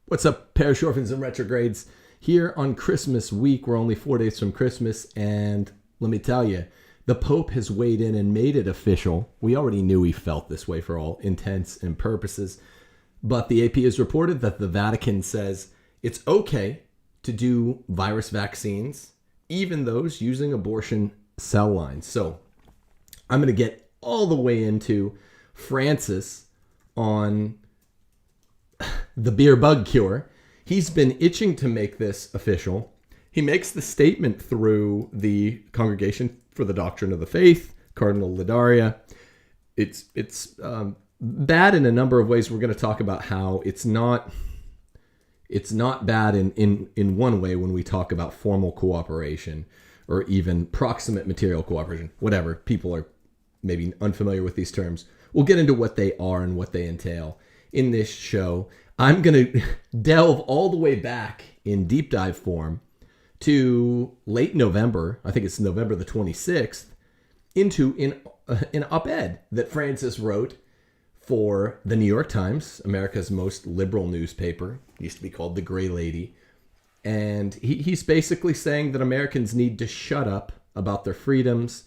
What's up, Parish Orphans and Retrogrades? Here on Christmas week, we're only 4 days from Christmas, and let me tell you, the Pope has weighed in and made it official. We already knew he felt this way for all intents and purposes, but the AP has reported that the Vatican says it's okay to do virus vaccines, even those using abortion cell lines. So I'm going to get all the way into Francis on the beer bug cure. He's been itching to make this official. He makes the statement through the Congregation for the Doctrine of the Faith, Cardinal Ladaria. It's bad in a number of ways. We're going to talk about how it's not bad in one way when we talk about formal cooperation or even proximate material cooperation, whatever. People are maybe unfamiliar with these terms. We'll get into what they are and what they entail in this show. I'm going to delve all the way back in deep dive form to late November. I think it's November the 26th, into an op-ed that Francis wrote for the New York Times, America's most liberal newspaper. It used to be called the Gray Lady. And he's basically saying that Americans need to shut up about their freedoms,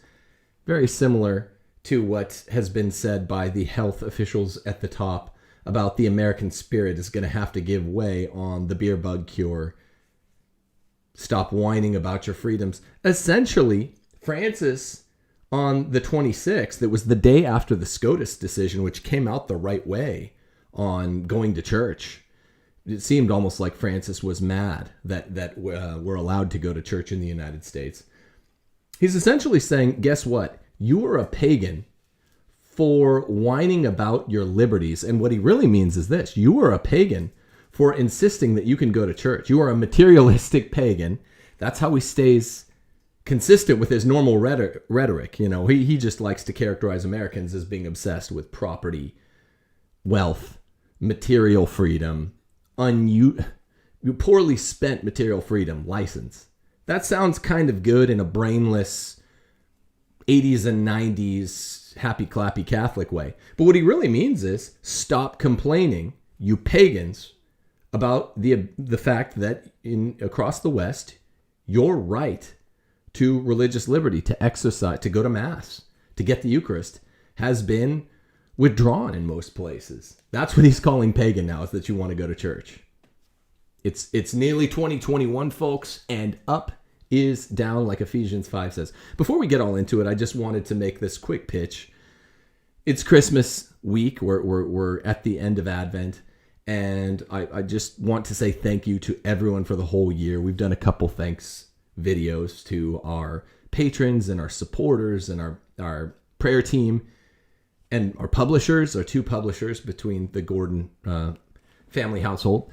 very similar to what has been said by the health officials at the top about the American spirit is going to have to give way on the beer bug cure. Stop whining about your freedoms. Essentially, Francis, on the 26th, it was the day after the SCOTUS decision, which came out the right way on going to church. It seemed almost like Francis was mad that we're allowed to go to church in the United States. He's essentially saying, guess what? You are a pagan for whining about your liberties. And what he really means is this: you are a pagan for insisting that you can go to church. You are a materialistic pagan. That's how he stays consistent with his normal rhetoric. You know, he just likes to characterize Americans as being obsessed with property, wealth, material freedom, poorly spent material freedom, license. That sounds kind of good in a brainless 80s and 90s happy clappy Catholic way. But what he really means is stop complaining, you pagans, about the fact that across the West, your right to religious liberty, to exercise, to go to Mass, to get the Eucharist, has been withdrawn in most places. That's what he's calling pagan now, is that you want to go to church. It's nearly 2021, folks, and up is down, like Ephesians 5 says. Before we get all into it, I just wanted to make this quick pitch. It's Christmas week. We're at the end of Advent, and I just want to say thank you to everyone for the whole year. We've done a couple thanks videos to our patrons and our supporters and our prayer team and our publishers, our two publishers between the Gordon family household,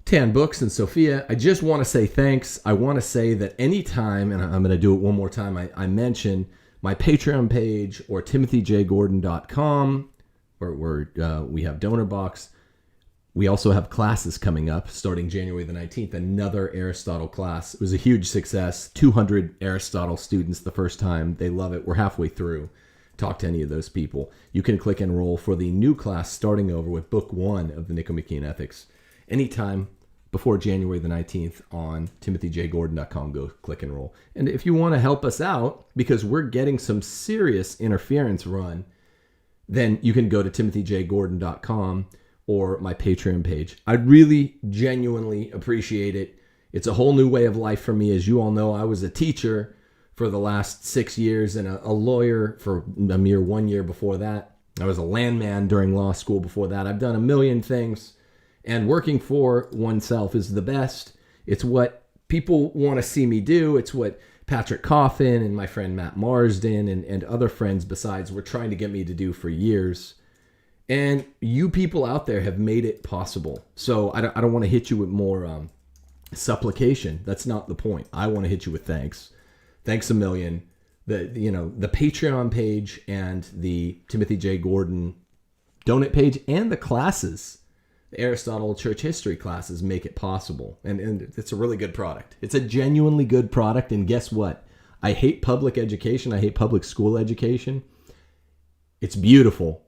Tan Books and Sophia. I just want to say thanks. I want to say that anytime, and I'm going to do it one more time, I mention my Patreon page or timothyjgordon.com, where we have donor box. We also have classes coming up starting January the 19th, another Aristotle class. It was a huge success. 200 Aristotle students the first time. They love it. We're halfway through. Talk to any of those people. You can click enroll for the new class starting over with book 1 of the Nicomachean Ethics anytime before January the 19th on timothyjgordon.com. Go click enroll. And if you want to help us out, because we're getting some serious interference run, then you can go to timothyjgordon.com or my Patreon page. I really genuinely appreciate it. It's a whole new way of life for me. As you all know, I was a teacher for the last 6 years and a lawyer for a mere 1 year before that. I was a landman during law school before that. I've done a million things. And working for oneself is the best. It's what people want to see me do. It's what Patrick Coffin and my friend Matt Marsden and other friends besides were trying to get me to do for years. And you people out there have made it possible. So I don't want to hit you with more supplication. That's not the point. I want to hit you with thanks. Thanks a million. The Patreon page and the Timothy J. Gordon donate page and the classes, Aristotle church history classes, make it possible. And it's a really good product. It's a genuinely good product. And guess what? I hate public education. I hate public school education. It's beautiful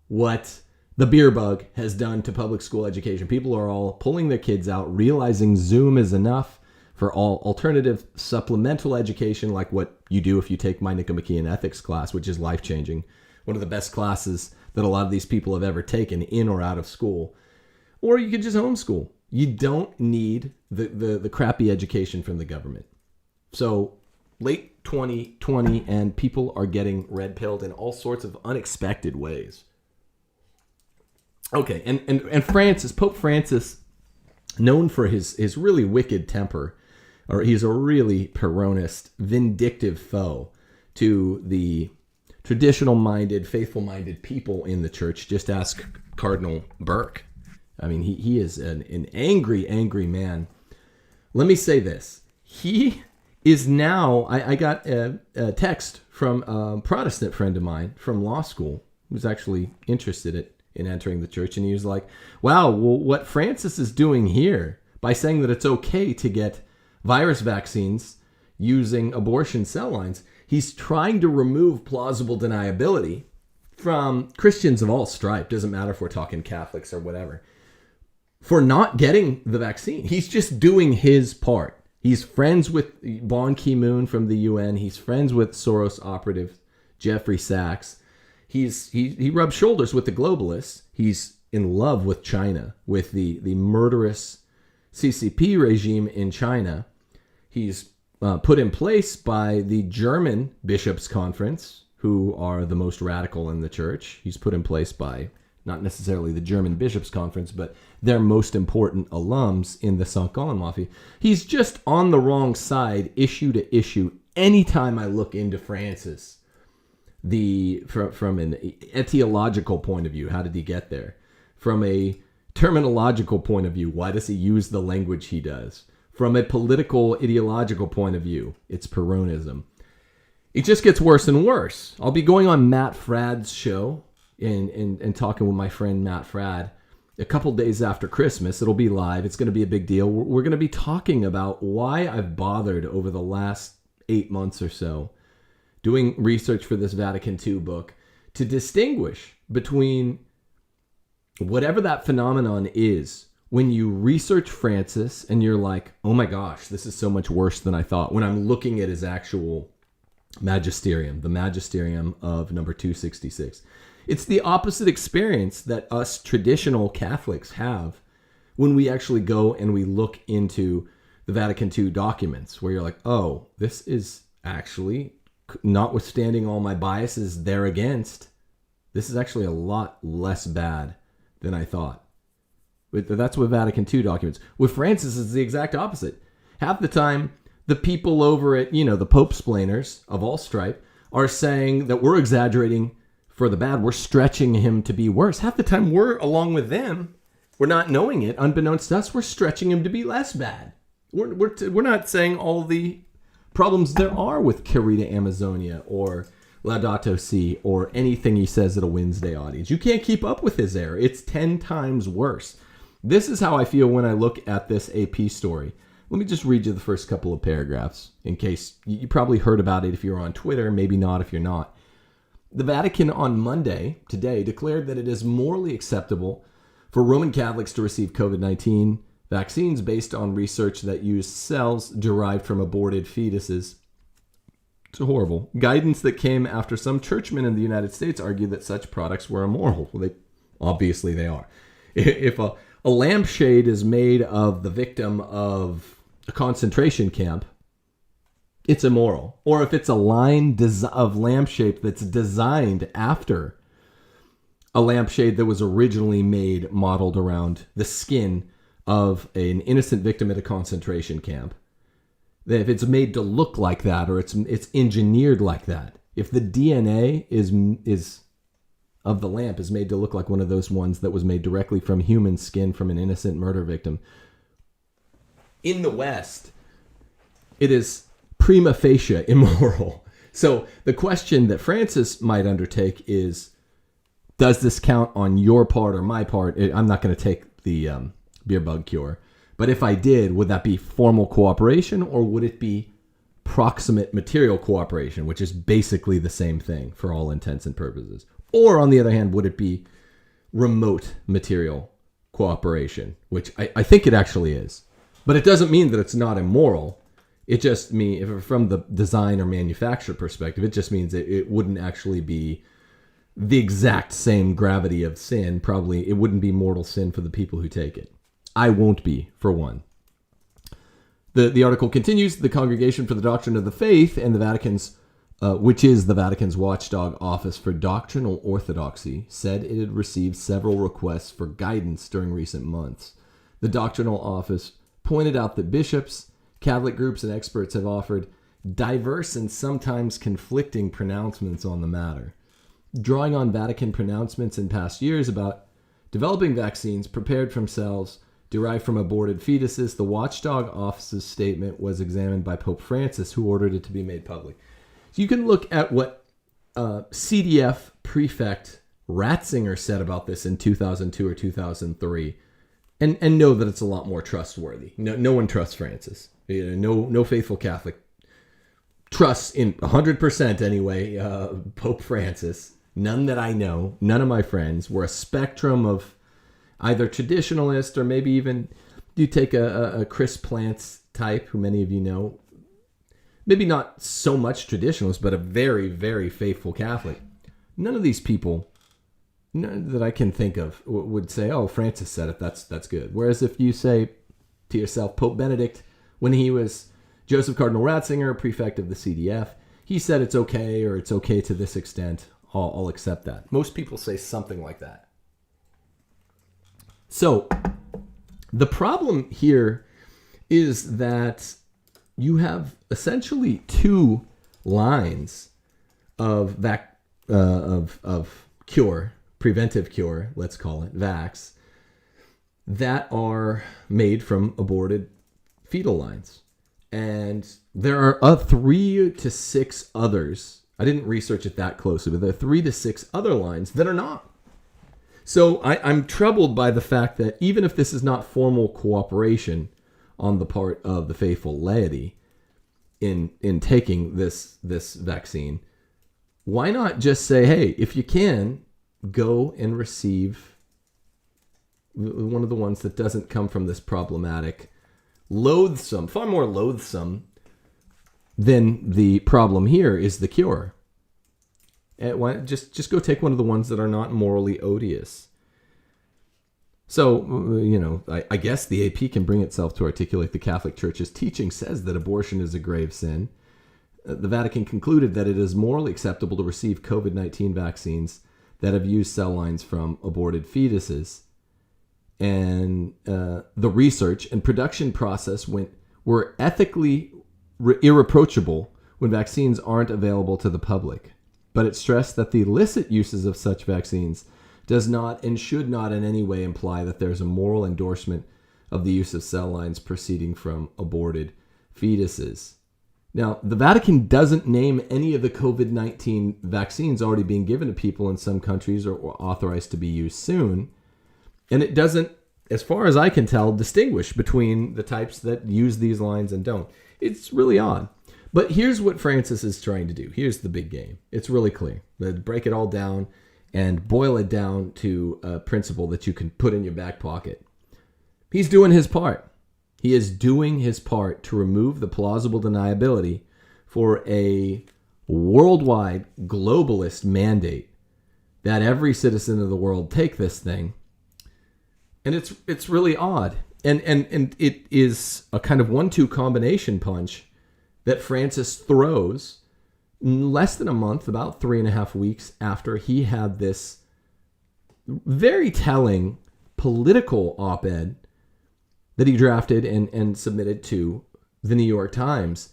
what the beer bug has done to public school education. People are all pulling their kids out, realizing Zoom is enough for all alternative supplemental education, like what you do if you take my Nicomachean ethics class, which is life-changing. One of the best classes that a lot of these people have ever taken in or out of school. Or you could just homeschool. You don't need the crappy education from the government. So late 2020, and people are getting red-pilled in all sorts of unexpected ways. Okay, and Francis, Pope Francis, known for his really wicked temper, or he's a really Peronist, vindictive foe to the traditional-minded, faithful-minded people in the church. Just ask Cardinal Burke. I mean, he is an angry, angry man. Let me say this. He is now, I got a text from a Protestant friend of mine from law school who's actually interested in entering the church. And he was like, wow, well, what Francis is doing here by saying that it's okay to get virus vaccines using abortion cell lines, he's trying to remove plausible deniability from Christians of all stripe. Doesn't matter if we're talking Catholics or whatever, for not getting the vaccine. He's just doing his part. He's friends with Ban Ki-moon from the UN. He's friends with Soros operative Jeffrey Sachs. He rubs shoulders with the globalists. He's in love with China, with the murderous CCP regime in China. He's put in place by the German Bishops' Conference, who are the most radical in the church. He's put in place by not necessarily the German Bishops' Conference, but their most important alums in the St. Gallen Mafia. He's just on the wrong side, issue to issue. Anytime I look into Francis, from an etiological point of view, how did he get there? From a terminological point of view, why does he use the language he does? From a political, ideological point of view, it's Peronism. It just gets worse and worse. I'll be going on Matt Fradd's show and talking with my friend Matt Fradd a couple days after Christmas. It'll be live. It's going to be a big deal. We're going to be talking about why I've bothered over the last 8 months or so doing research for this Vatican II book to distinguish between whatever that phenomenon is when you research Francis and you're like, oh my gosh, this is so much worse than I thought, when I'm looking at his actual magisterium, the magisterium of number 266. It's the opposite experience that us traditional Catholics have when we actually go and we look into the Vatican II documents, where you're like, oh, this is actually, notwithstanding all my biases there against, this is actually a lot less bad than I thought. That's with Vatican II documents. With Francis, it's the exact opposite. Half the time, the people over at, the Pope-splainers of all stripe are saying that we're exaggerating for the bad. We're stretching him to be worse. Half the time, we're, along with them, we're not knowing it. Unbeknownst to us, we're stretching him to be less bad. We're not saying all the problems there are with Querida Amazonia or Laudato Si or anything he says at a Wednesday audience. You can't keep up with his error. It's 10 times worse. This is how I feel when I look at this AP story. Let me just read you the first couple of paragraphs in case you probably heard about it if you're on Twitter, maybe not if you're not. The Vatican on Monday, today, declared that it is morally acceptable for Roman Catholics to receive COVID-19 vaccines based on research that used cells derived from aborted fetuses. It's horrible. Guidance that came after some churchmen in the United States argued that such products were immoral. Well, obviously they are. If a lampshade is made of the victim of a concentration camp, it's immoral. Or if it's a line of lampshade that's designed after a lampshade that was originally made, modeled around the skin of an innocent victim at a concentration camp, if it's made to look like that, or it's engineered like that, if the DNA is of the lamp is made to look like one of those ones that was made directly from human skin from an innocent murder victim, in the West, it is prima facie immoral. So the question that Francis might undertake is, does this count on your part or my part? I'm not going to take the beer bug cure. But if I did, would that be formal cooperation, or would it be proximate material cooperation, which is basically the same thing for all intents and purposes? Or on the other hand, would it be remote material cooperation, which I think it actually is. But it doesn't mean that it's not immoral. It just means, from the design or manufacture perspective, it just means it wouldn't actually be the exact same gravity of sin. Probably it wouldn't be mortal sin for the people who take it. I won't be, for one. The article continues. The Congregation for the Doctrine of the Faith and the Vatican's, which is the Vatican's watchdog office for doctrinal orthodoxy, said it had received several requests for guidance during recent months. The doctrinal office pointed out that bishops, Catholic groups, and experts have offered diverse and sometimes conflicting pronouncements on the matter. Drawing on Vatican pronouncements in past years about developing vaccines prepared from cells derived from aborted fetuses, the watchdog office's statement was examined by Pope Francis, who ordered it to be made public. So you can look at what CDF prefect Ratzinger said about this in 2002 or 2003 and know that it's a lot more trustworthy. No one trusts Francis. No faithful Catholic trusts, in 100% anyway, Pope Francis. None that I know. None of my friends. We're a spectrum of either traditionalist or maybe even you take a Chris Plants type, who many of you know. Maybe not so much traditionalist, but a very, very faithful Catholic. None of these people that I can think of would say, oh, Francis said it, that's good. Whereas if you say to yourself, Pope Benedict, when he was Joseph Cardinal Ratzinger, prefect of the CDF, he said it's okay, or it's okay to this extent, I'll accept that. Most people say something like that. So the problem here is that you have essentially two lines of cure, preventive cure, let's call it, vax, that are made from aborted fetal lines. And there are 3 to 6 others. I didn't research it that closely, but there are 3 to 6 other lines that are not. So I'm troubled by the fact that even if this is not formal cooperation on the part of the faithful laity in taking this vaccine, why not just say, hey, if you can, go and receive one of the ones that doesn't come from this problematic, loathsome, far more loathsome than the problem here is the cure. Just go take one of the ones that are not morally odious. So, I guess the AP can bring itself to articulate the Catholic Church's teaching says that abortion is a grave sin. The Vatican concluded that it is morally acceptable to receive COVID-19 vaccines that have used cell lines from aborted fetuses. And the research and production process were ethically irreproachable when vaccines aren't available to the public. But it stressed that the illicit uses of such vaccines does not and should not in any way imply that there's a moral endorsement of the use of cell lines proceeding from aborted fetuses. Now, the Vatican doesn't name any of the COVID-19 vaccines already being given to people in some countries or authorized to be used soon. And it doesn't, as far as I can tell, distinguish between the types that use these lines and don't. It's really odd. But here's what Francis is trying to do. Here's the big game. It's really clear. Break it all down and boil it down to a principle that you can put in your back pocket. He's doing his part. He is doing his part to remove the plausible deniability for a worldwide globalist mandate that every citizen of the world take this thing. And it's really odd. And it is a kind of 1-2 combination punch that Francis throws less than a month, about 3.5 weeks after he had this very telling political op-ed that he drafted and submitted to the New York Times.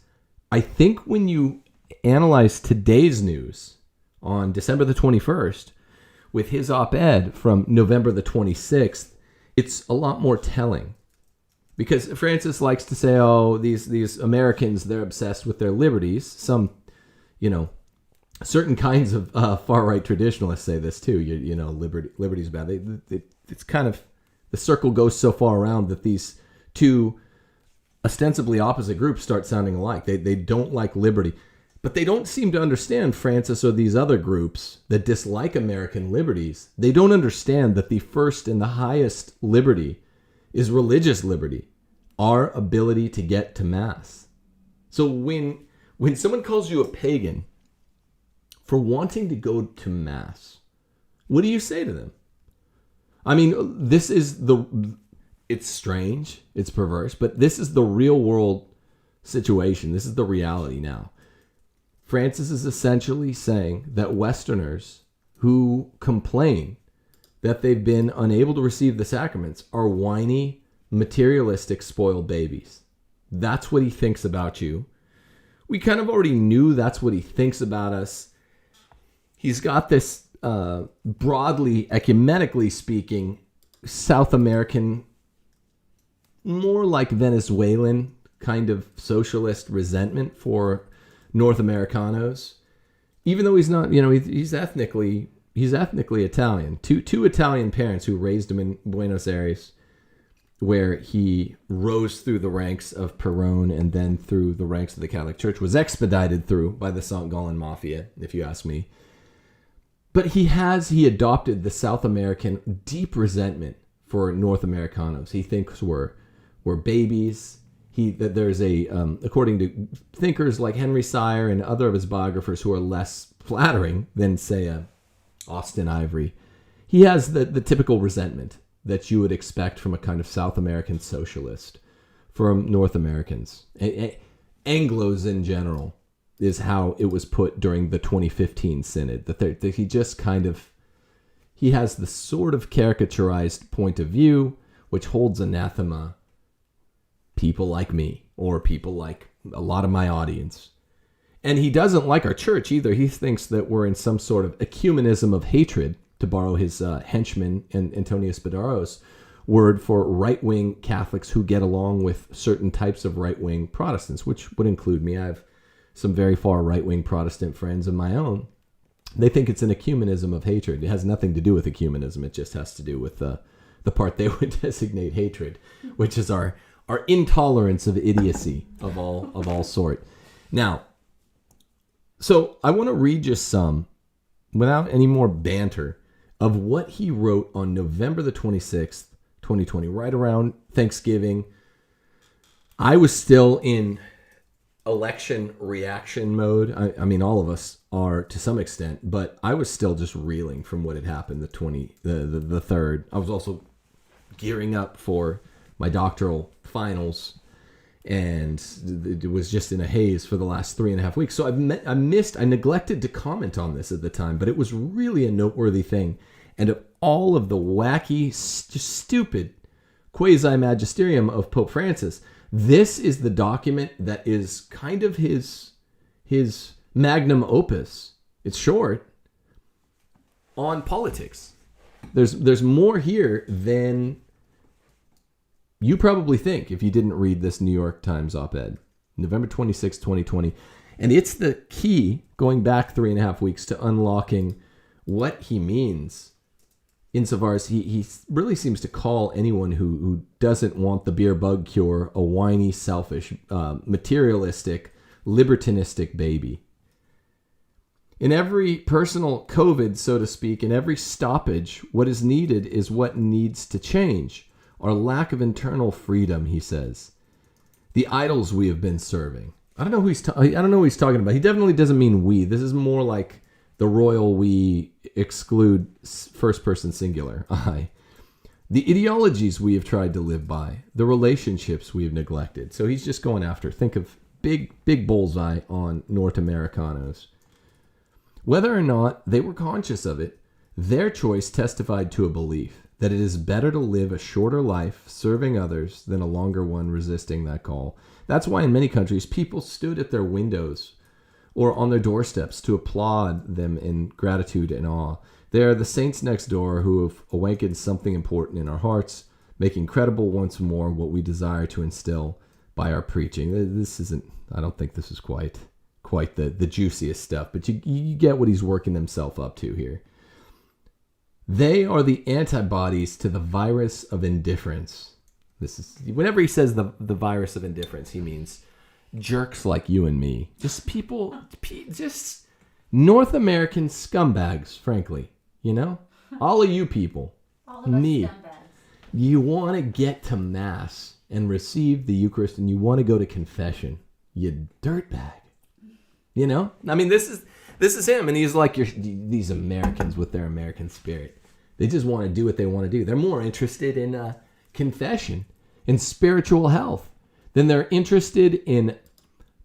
I think when you analyze today's news on December the 21st with his op-ed from November the 26th, it's a lot more telling. Because Francis likes to say, oh, these Americans, they're obsessed with their liberties. Some, certain kinds of far-right traditionalists say this too. Liberty's bad. It's kind of, the circle goes so far around that these two ostensibly opposite groups start sounding alike. They don't like liberty. But they don't seem to understand, Francis, or these other groups that dislike American liberties. They don't understand that the first and the highest liberty is religious liberty, our ability to get to Mass. So when someone calls you a pagan for wanting to go to Mass, what do you say to them? I mean, it's strange, it's perverse, but this is the real world situation. This is the reality now. Francis is essentially saying that Westerners who complain that they've been unable to receive the sacraments are whiny, materialistic, spoiled babies. That's what he thinks about you. We kind of already knew that's what he thinks about us. He's got this, broadly, ecumenically speaking, South American, more like Venezuelan kind of socialist resentment for North Americanos, even though he's not, he's ethnically Italian. Two Italian parents who raised him in Buenos Aires, where he rose through the ranks of Perón and then through the ranks of the Catholic Church, was expedited through by the St. Gallen Mafia, if you ask me. But he adopted the South American deep resentment for North Americanos. He thinks we're babies. That there's according to thinkers like Henry Sire and other of his biographers who are less flattering than, say, Austin Ivory, he has the typical resentment that you would expect from a kind of South American socialist from North Americans. Anglos in general is how it was put during the 2015 synod, that he just he has the sort of caricaturized point of view which holds anathema people like me, or people like a lot of my audience. And he doesn't like our church either. He thinks that we're in some sort of ecumenism of hatred, to borrow his henchman and Antonio Spadaro's word for right-wing Catholics who get along with certain types of right-wing Protestants, which would include me. I have some very far right-wing Protestant friends of my own. They think it's an ecumenism of hatred. It has nothing to do with ecumenism. It just has to do with the part they would designate hatred, which is our intolerance of idiocy of all sort. Now, so I want to read just some, without any more banter, of what he wrote on November the 26th, 2020, right around Thanksgiving. I was still in election reaction mode. I mean, all of us are to some extent, but I was still just reeling from what had happened the 3rd. I was also gearing up for my doctoral finals, and it was just in a haze for the last 3.5 weeks. So I neglected to comment on this at the time, but it was really a noteworthy thing. And of all of the wacky, stupid quasi-magisterium of Pope Francis, this is the document that is kind of his magnum opus. It's short, on politics. There's more here than you probably think if you didn't read this New York Times op-ed, November 26, 2020. And it's the key, going back 3.5 weeks, to unlocking what he means, insofar as he really seems to call anyone who doesn't want the beer bug cure a whiny, selfish, materialistic, libertinistic baby. In every personal COVID, so to speak, in every stoppage, what is needed is what needs to change. Our lack of internal freedom, he says. The idols we have been serving. I don't know who he's talking about. He definitely doesn't mean we. This is more like the royal we exclude first person singular, I. The ideologies we have tried to live by. The relationships we have neglected. So he's just going after. Think of big bullseye on North Americanos. Whether or not they were conscious of it, their choice testified to a belief that it is better to live a shorter life serving others than a longer one resisting that call. That's why in many countries, people stood at their windows or on their doorsteps to applaud them in gratitude and awe. They are the saints next door who have awakened something important in our hearts, making credible once more what we desire to instill by our preaching. This isn't, I don't think this is quite the juiciest stuff, but you get what he's working himself up to here. They are the antibodies to the virus of indifference. This is, whenever he says the virus of indifference, he means jerks like you and me. Just people, just North American scumbags, frankly. You know? All of you people. All of us scumbags. You want to get to Mass and receive the Eucharist and you want to go to confession. You dirtbag. You know? I mean, this is him. And he's like these Americans with their American spirit. They just want to do what they want to do. They're more interested in confession and spiritual health than they're interested in,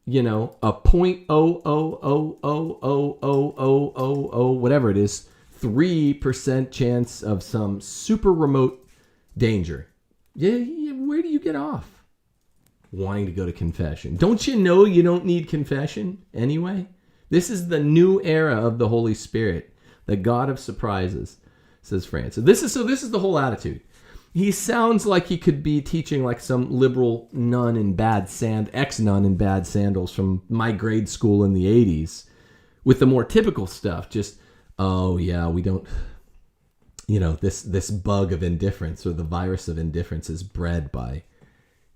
you know, a 0.000000000 whatever it is, 3% chance of some super remote danger. Yeah, where do you get off? Wanting to go to confession. Don't you know you don't need confession anyway? This is the new era of the Holy Spirit, the God of surprises, says Francis. This is the whole attitude. He sounds like he could be teaching like some liberal nun in ex-nun in bad sandals from my grade school in the 80s with the more typical stuff. Just, oh yeah, we don't, you know, this bug of indifference or the virus of indifference is bred by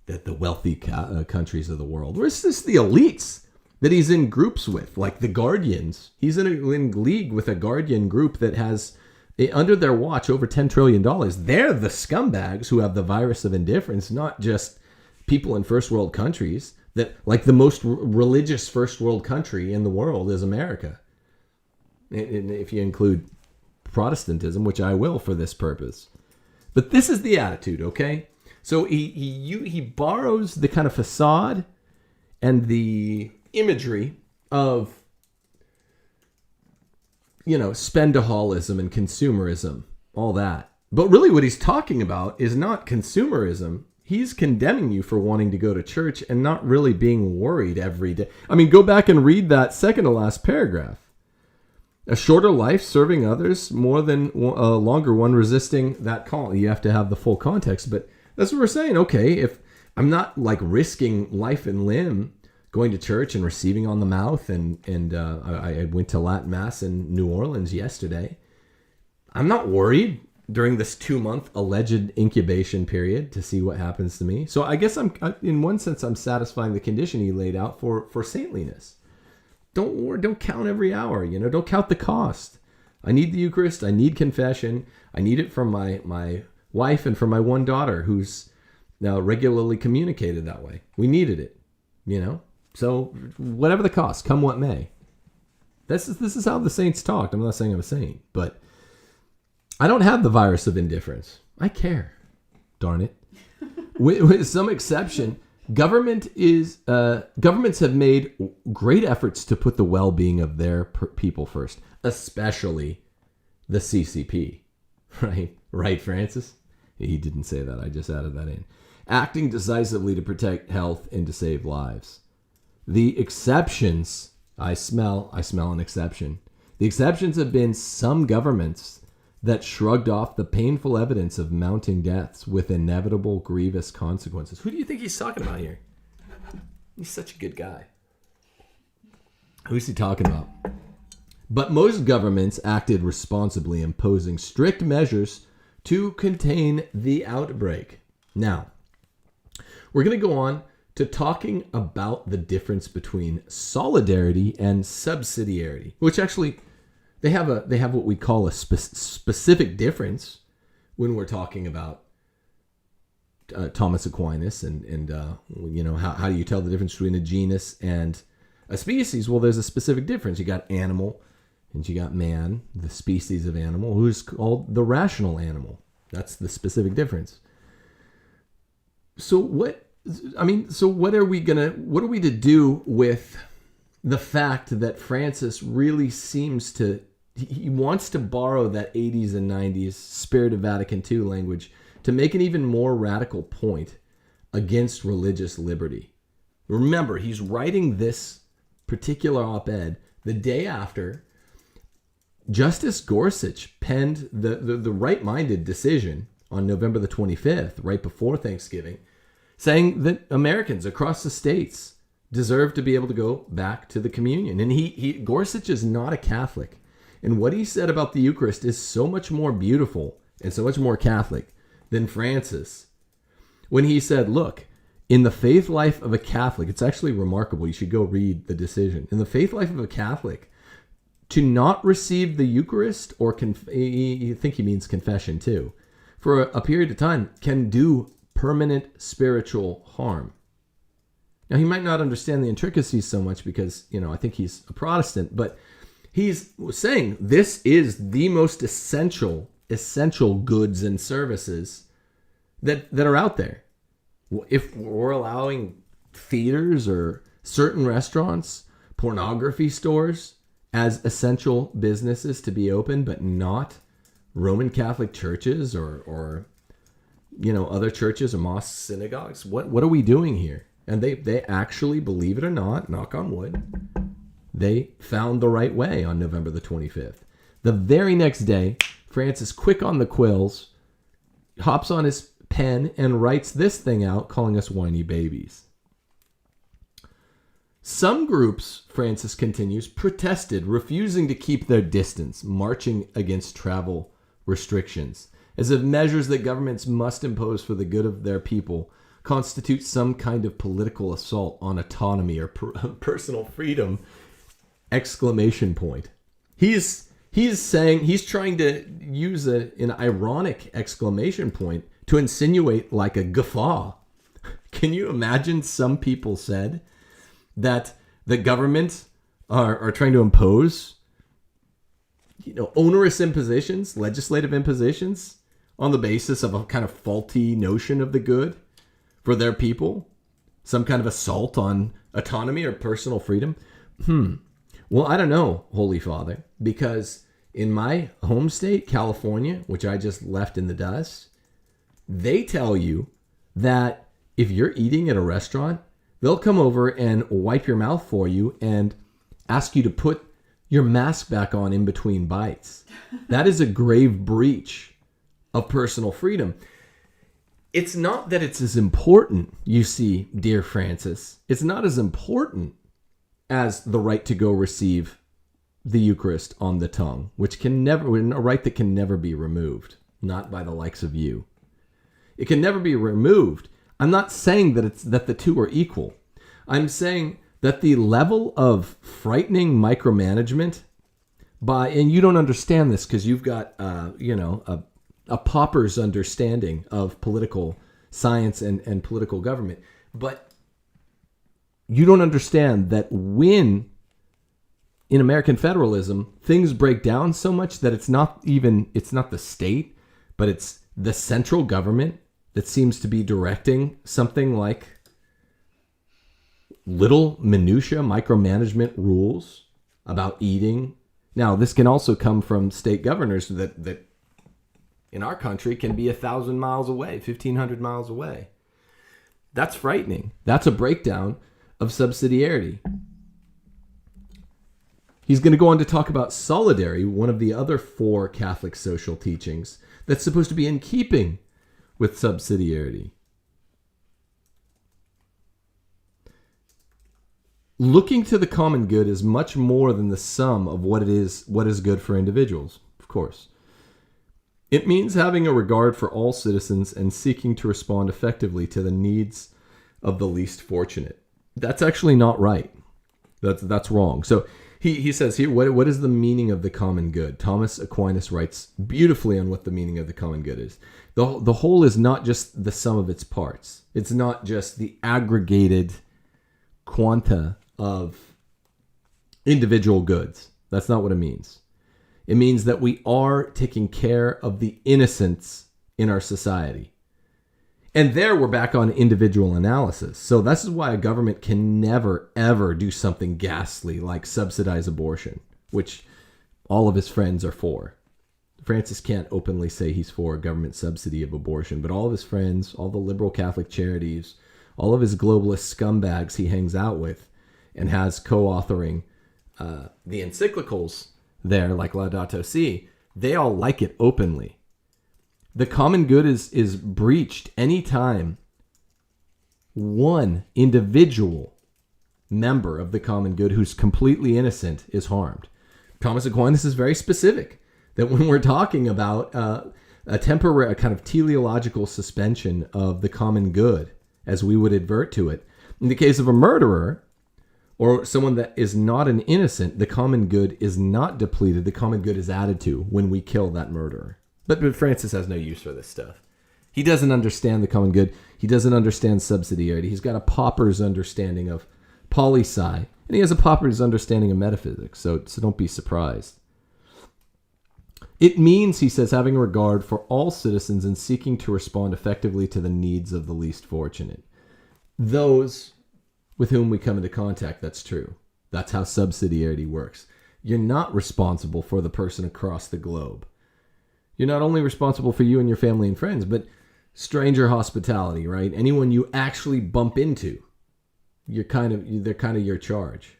the wealthy countries of the world. Where's this the elites that he's in groups with, like the Guardians? He's in league with a Guardian group that has under their watch over $10 trillion. They're the scumbags who have the virus of indifference, not just people in first world countries. That, like, the most religious first world country in the world is America. And if you include Protestantism, which I will for this purpose. But this is the attitude, okay? So he borrows the kind of facade and the imagery of, you know, spendaholism and consumerism, all that. But really what he's talking about is not consumerism. He's condemning you for wanting to go to church and not really being worried every day. I mean, go back and read that second to last paragraph. A shorter life serving others, more than a longer one resisting that call. You have to have the full context, but that's what we're saying. Okay, if I'm not like risking life and limb going to church and receiving on the mouth, and I went to Latin Mass in New Orleans yesterday. I'm not worried during this 2-month alleged incubation period to see what happens to me. So I guess in one sense, I'm satisfying the condition he laid out for saintliness. Don't count every hour, you know, don't count the cost. I need the Eucharist. I need confession. I need it from my wife and from my one daughter who's now regularly communicated that way. We needed it, you know. So whatever the cost, come what may. This is how the saints talked. I'm not saying I'm a saint, but I don't have the virus of indifference. I care. Darn it. With some exception, governments have made great efforts to put the well-being of their people first, especially the CCP. Right, Francis? He didn't say that. I just added that in. Acting decisively to protect health and to save lives. The exceptions, I smell an exception. The exceptions have been some governments that shrugged off the painful evidence of mounting deaths with inevitable grievous consequences. Who do you think he's talking about here? He's such a good guy. Who's he talking about? But most governments acted responsibly, imposing strict measures to contain the outbreak. Now, we're going to go on to talking about the difference between solidarity and subsidiarity, which actually they have what we call a specific difference when we're talking about Thomas Aquinas and you know, how do you tell the difference between a genus and a species? Well, there's a specific difference. You got animal and you got man, the species of animal, who's called the rational animal. That's the specific difference. So what are we to do with the fact that Francis really seems to, he wants to borrow that 80s and 90s spirit of Vatican II language to make an even more radical point against religious liberty. Remember, he's writing this particular op-ed the day after Justice Gorsuch penned the right-minded decision on November the 25th, right before Thanksgiving, saying that Americans across the states deserve to be able to go back to the communion. And Gorsuch is not a Catholic. And what he said about the Eucharist is so much more beautiful and so much more Catholic than Francis. When he said, look, In the faith life of a Catholic, it's actually remarkable. You should go read the decision. In the faith life of a Catholic, to not receive the Eucharist, or you think he means confession too, for a period of time can do permanent spiritual harm. Now, he might not understand the intricacies so much because, I think he's a Protestant, but he's saying this is the most essential goods and services that are out there. If we're allowing theaters or certain restaurants, pornography stores as essential businesses to be open, but not Roman Catholic churches or other churches or mosques, synagogues, what are we doing here? And they actually, believe it or not, knock on wood, they found the right way on November the 25th. The very next day, Francis, quick on the quills, hops on his pen and writes this thing out, calling us whiny babies. Some groups, Francis continues, protested, refusing to keep their distance, marching against travel restrictions, as if measures that governments must impose for the good of their people constitute some kind of political assault on autonomy or personal freedom! Exclamation point. He's saying, he's trying to use an ironic exclamation point to insinuate like a guffaw. Can you imagine some people said that the government are trying to impose, onerous impositions, legislative impositions on the basis of a kind of faulty notion of the good for their people? Some kind of assault on autonomy or personal freedom? Well, I don't know, Holy Father, because in my home state, California, which I just left in the dust, they tell you that if you're eating at a restaurant, they'll come over and wipe your mouth for you and ask you to put your mask back on in between bites. That is a grave breach of personal freedom. It's not that it's as important, you see, dear Francis. It's not as important as the right to go receive the Eucharist on the tongue, which a right that can never be removed, not by the likes of you. It can never be removed. I'm not saying that the two are equal. I'm saying that the level of frightening micromanagement and you don't understand this because you've got a pauper's understanding of political science and political government, but you don't understand that when in American federalism things break down so much that it's not the state, but it's the central government that seems to be directing something like little minutia micromanagement rules about eating. Now, this can also come from state governors that in our country can be 1,000 miles away, 1,500 miles away. That's frightening. That's a breakdown of subsidiarity. He's going to go on to talk about solidarity, one of the other 4 Catholic social teachings that's supposed to be in keeping with subsidiarity. Looking to the common good is much more than the sum of what is good for individuals, of course. It means having a regard for all citizens and seeking to respond effectively to the needs of the least fortunate. That's actually not right. That's wrong. So he says here, what is the meaning of the common good? Thomas Aquinas writes beautifully on what the meaning of the common good is. The whole is not just the sum of its parts. It's not just the aggregated quanta of individual goods. That's not what it means. It means that we are taking care of the innocents in our society. And there we're back on individual analysis. So this is why a government can never, ever do something ghastly like subsidize abortion, which all of his friends are for. Francis can't openly say he's for a government subsidy of abortion, but all of his friends, all the liberal Catholic charities, all of his globalist scumbags he hangs out with and has co-authoring the encyclicals there, like Laudato Si, they all like it openly. The common good is breached anytime one individual member of the common good who's completely innocent is harmed. Thomas Aquinas is very specific that when we're talking about a temporary kind of teleological suspension of the common good as we would advert to it. In the case of a murderer or someone that is not an innocent, the common good is not depleted. The common good is added to when we kill that murderer. But Francis has no use for this stuff. He doesn't understand the common good. He doesn't understand subsidiarity. He's got a pauper's understanding of poli-sci, and he has a pauper's understanding of metaphysics, so don't be surprised. It means, he says, having regard for all citizens and seeking to respond effectively to the needs of the least fortunate. Those with whom we come into contact, that's true. That's how subsidiarity works. You're not responsible for the person across the globe. You're not only responsible for you and your family and friends, but stranger hospitality, right? Anyone you actually bump into, they're kind of your charge.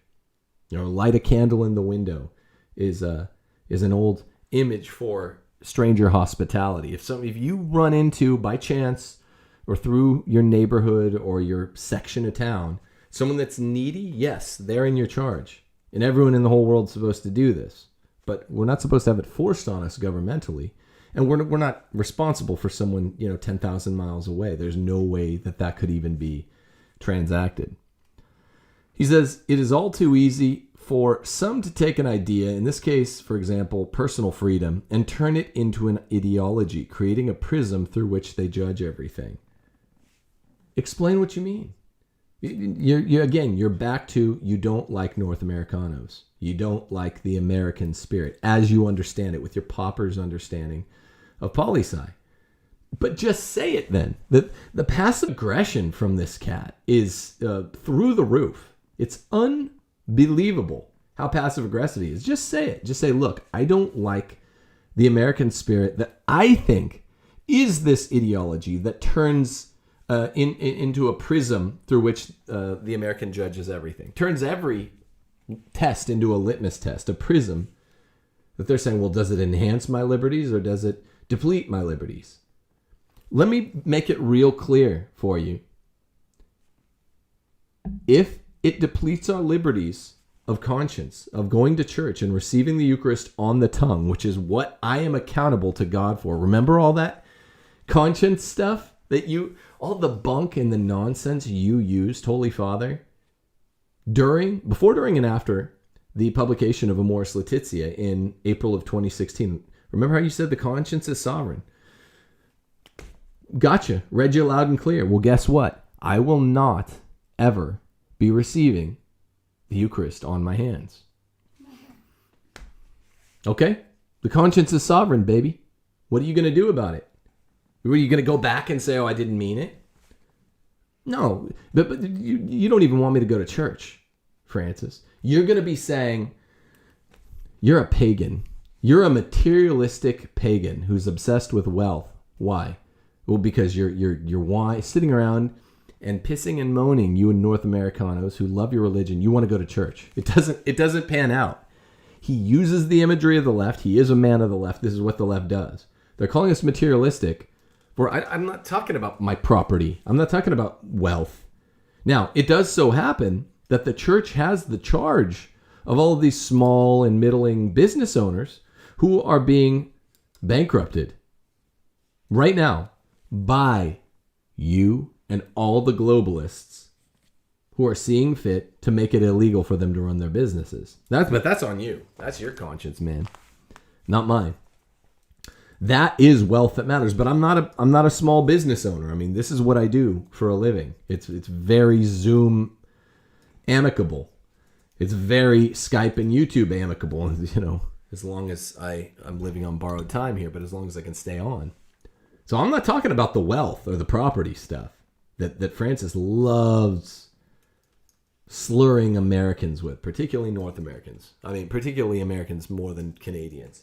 You know, light a candle in the window is an old image for stranger hospitality. If you run into, by chance or through your neighborhood or your section of town, someone that's needy, yes, they're in your charge. And everyone in the whole world's supposed to do this. But we're not supposed to have it forced on us governmentally. And we're not responsible for someone, 10,000 miles away. There's no way that could even be transacted. He says, it is all too easy for some to take an idea, in this case, for example, personal freedom, and turn it into an ideology, creating a prism through which they judge everything. Explain what you mean. You're back to, you don't like North Americanos. You don't like the American spirit as you understand it with your pauper's understanding of poli-sci. But just say it then. The passive aggression from this cat is through the roof. It's unbelievable how passive aggressive he is. Just say it. Just say, look, I don't like the American spirit that I think is this ideology that turns into a prism through which the American judges everything. Turns every test into a litmus test, a prism that they're saying, well, does it enhance my liberties or does it deplete my liberties? Let me make it real clear for you. If it depletes our liberties of conscience, of going to church and receiving the Eucharist on the tongue, which is what I am accountable to God for. Remember all that conscience stuff all the bunk and the nonsense you used, Holy Father, before, during, and after the publication of Amoris Laetitia in April of 2016. Remember how you said the conscience is sovereign? Gotcha. Read you loud and clear. Well, guess what? I will not ever be receiving the Eucharist on my hands. Okay? The conscience is sovereign, baby. What are you going to do about it? Are you going to go back and say, oh, I didn't mean it? No, but you don't even want me to go to church, Francis. You're going to be saying, you're a pagan. You're a materialistic pagan who's obsessed with wealth. Why? Well, because you're sitting around and pissing and moaning, you and North Americanos who love your religion, you want to go to church. It doesn't pan out. He uses the imagery of the left. He is a man of the left. This is what the left does. They're calling us materialistic. I'm not talking about my property. I'm not talking about wealth. Now, it does so happen that the church has the charge of all of these small and middling business owners who are being bankrupted right now by you and all the globalists who are seeing fit to make it illegal for them to run their businesses. But that's on you. That's your conscience, man. Not mine. That is wealth that matters. But I'm not a small business owner. I mean, this is what I do for a living. It's very Zoom amicable. It's very Skype and YouTube amicable. As long as I'm living on borrowed time here, but as long as I can stay on. So I'm not talking about the wealth or the property stuff that Francis loves slurring Americans with, particularly North Americans. I mean, particularly Americans more than Canadians,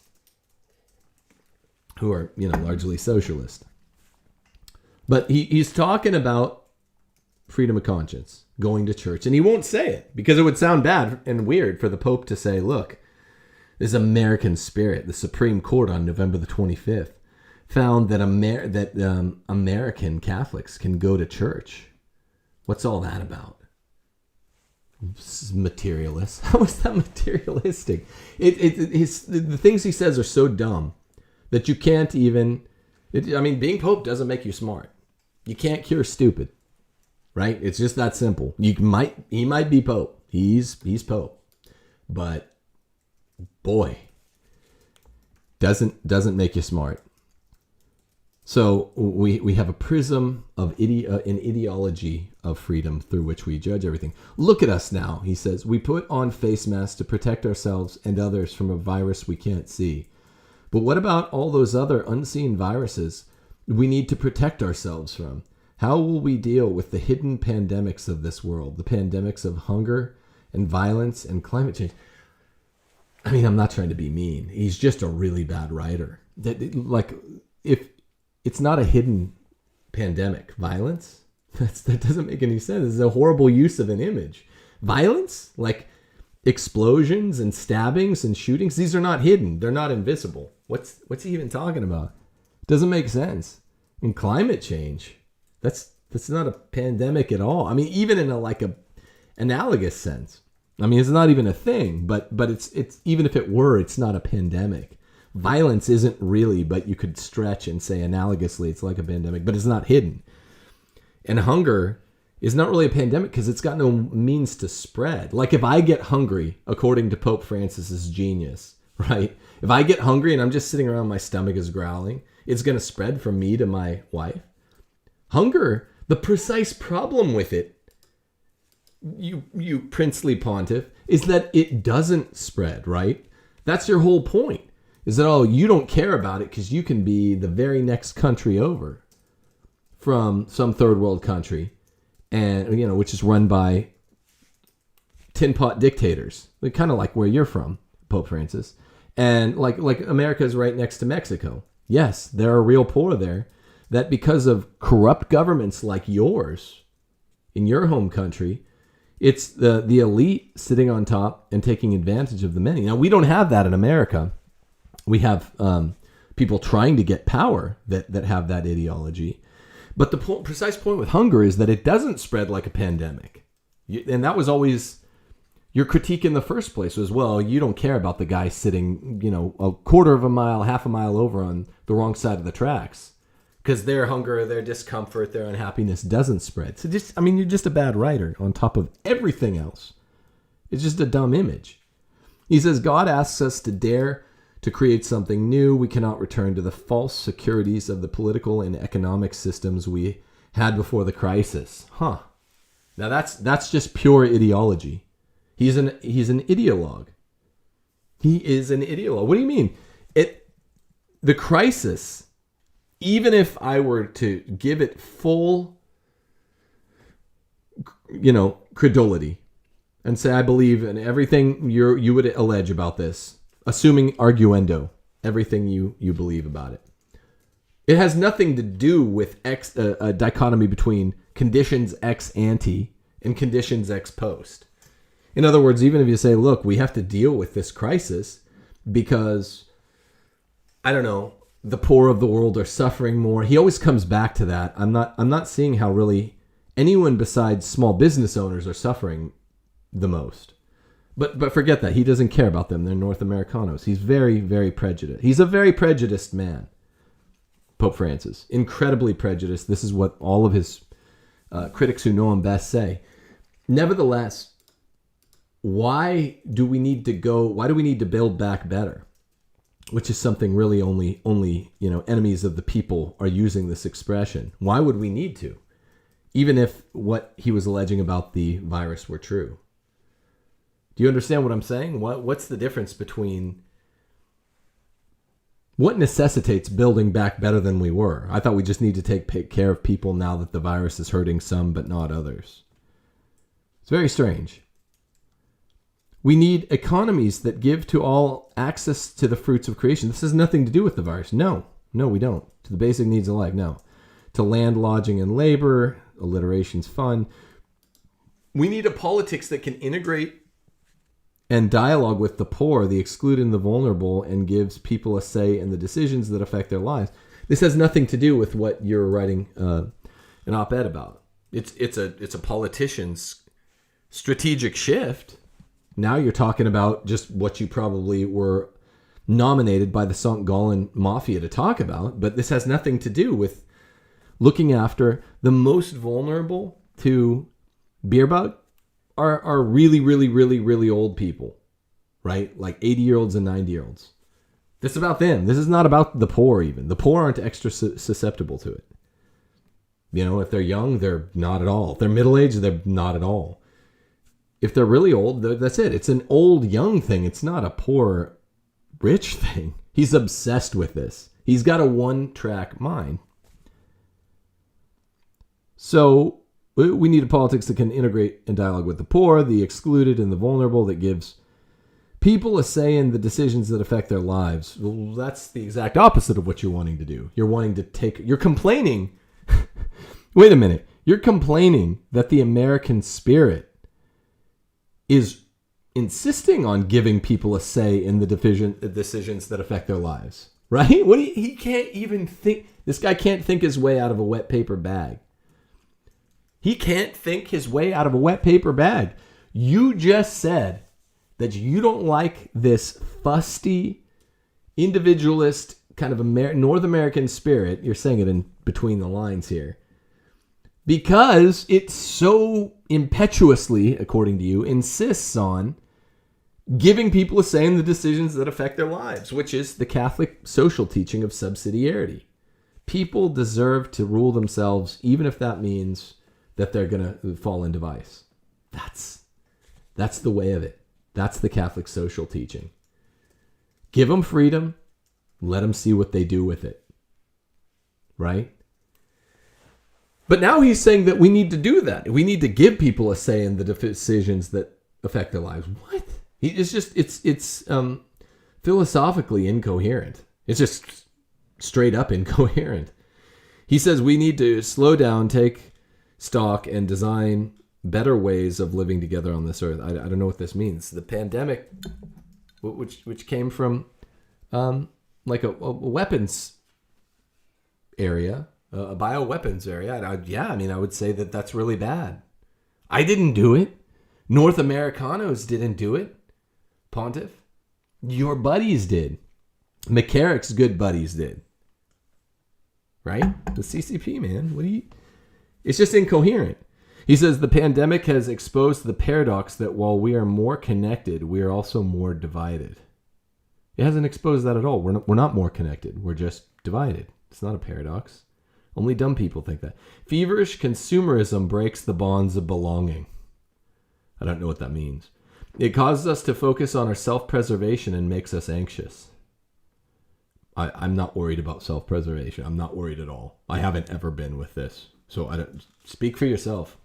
who are, largely socialist. But he's talking about freedom of conscience, going to church. And he won't say it because it would sound bad and weird for the Pope to say, look, this American spirit, the Supreme Court on November the 25th, found that American Catholics can go to church. What's all that about? This is materialist. How is that materialistic? The things he says are so dumb that you can't even... being Pope doesn't make you smart. You can't cure stupid. right? It's just that simple. He might be Pope. He's Pope. But boy, doesn't make you smart. So we have a prism of an ideology of freedom through which we judge everything. Look at us now, he says. We put on face masks to protect ourselves and others from a virus we can't see. But what about all those other unseen viruses we need to protect ourselves from? How will we deal with the hidden pandemics of this world, the pandemics of hunger and violence and climate change? I mean, I'm not trying to be mean. He's just a really bad writer. If it's not a hidden pandemic, violence, that doesn't make any sense. It's a horrible use of an image. Violence, like explosions and stabbings and shootings, these are not hidden. They're not invisible. What's he even talking about? Doesn't make sense. And climate change, that's not a pandemic at all. I mean, even in a analogous sense. I mean, it's not even a thing, but it's even if it were, it's not a pandemic. Violence isn't really, but you could stretch and say analogously, it's like a pandemic, but it's not hidden. And hunger is not really a pandemic because it's got no means to spread. Like if I get hungry, according to Pope Francis's genius, right? If I get hungry and I'm just sitting around, my stomach is growling, it's going to spread from me to my wife. Hunger, the precise problem with it, you princely pontiff, is that it doesn't spread, right? That's your whole point, is that, you don't care about it because you can be the very next country over from some third world country, and which is run by tin pot dictators, kind of like where you're from, Pope Francis, and like America is right next to Mexico. Yes, there are real poor there that because of corrupt governments like yours in your home country, it's the elite sitting on top and taking advantage of the many. Now, we don't have that in America. We have people trying to get power that have that ideology. But the precise point with hunger is that it doesn't spread like a pandemic. And that was always your critique in the first place was, well, you don't care about the guy sitting, a quarter of a mile, half a mile over on the wrong side of the tracks. Because their hunger, their discomfort, their unhappiness doesn't spread. So you're just a bad writer on top of everything else. It's just a dumb image. He says, God asks us to dare to create something new. We cannot return to the false securities of the political and economic systems we had before the crisis. Now that's just pure ideology. He's an ideologue. He is an ideologue. What do you mean? The crisis, even if I were to give it full, credulity and say I believe in everything you would allege about this, assuming arguendo, everything you believe about it. It has nothing to do with a dichotomy between conditions ex ante and conditions ex post. In other words, even if you say, look, we have to deal with this crisis because, the poor of the world are suffering more. He always comes back to that. I'm not seeing how really anyone besides small business owners are suffering the most. But forget that. He doesn't care about them. They're North Americanos. He's very, very prejudiced. He's a very prejudiced man, Pope Francis. Incredibly prejudiced. This is what all of his critics who know him best say. Nevertheless, why do we need to build back better? Which is something really only enemies of the people are using this expression. Why would we need to? Even if what he was alleging about the virus were true. Do you understand what I'm saying? What's the difference between what necessitates building back better than we were? I thought we just need to take care of people now that the virus is hurting some but not others. It's very strange. We need economies that give to all access to the fruits of creation. This has nothing to do with the virus. No, we don't. To the basic needs of life, no. To land, lodging, and labor, alliteration's fun. We need a politics that can integrate and dialogue with the poor, the excluded, and the vulnerable, and gives people a say in the decisions that affect their lives. This has nothing to do with what you're writing an op-ed about. It's a politician's strategic shift. Now you're talking about just what you probably were nominated by the St. Gallen Mafia to talk about, but this has nothing to do with looking after the most vulnerable to beer bug are really, really, really, really old people, right? Like 80-year-olds and 90-year-olds. This is about them. This is not about the poor even. The poor aren't extra susceptible to it. You know, if they're young, they're not at all. If they're middle-aged, they're not at all. If they're really old, that's it. It's an old-young thing. It's not a poor-rich thing. He's obsessed with this. He's got a one-track mind. So we need a politics that can integrate and dialogue with the poor, the excluded, and the vulnerable, that gives people a say in the decisions that affect their lives. Well, that's the exact opposite of what you're wanting to do. You're complaining. Wait a minute. You're complaining that the American spirit is insisting on giving people a say in the decisions that affect their lives, right? He can't even think. This guy can't think his way out of a wet paper bag. He can't think his way out of a wet paper bag. You just said that you don't like this fusty, individualist kind of North American spirit. You're saying it in between the lines here. Because it so impetuously, according to you, insists on giving people a say in the decisions that affect their lives, which is the Catholic social teaching of subsidiarity. People deserve to rule themselves, even if that means that they're going to fall into vice. That's the way of it. That's the Catholic social teaching. Give them freedom. Let them see what they do with it. Right? But now he's saying that we need to do that. We need to give people a say in the decisions that affect their lives. What? It's philosophically incoherent. It's just straight up incoherent. He says we need to slow down, take stock, and design better ways of living together on this earth. I don't know what this means. The pandemic, which came from like a weapons area, a bioweapons area. I would say that that's really bad. I didn't do it. North Americanos didn't do it. Pontiff, your buddies did. McCarrick's good buddies did. Right? The CCP, man. It's just incoherent. He says the pandemic has exposed the paradox that while we are more connected, we are also more divided. It hasn't exposed that at all. We're not more connected. We're just divided. It's not a paradox. Only dumb people think that. Feverish consumerism breaks the bonds of belonging. I don't know what that means. It causes us to focus on our self-preservation and makes us anxious. I'm not worried about self-preservation. I'm not worried at all. I haven't ever been with this. So speak for yourself.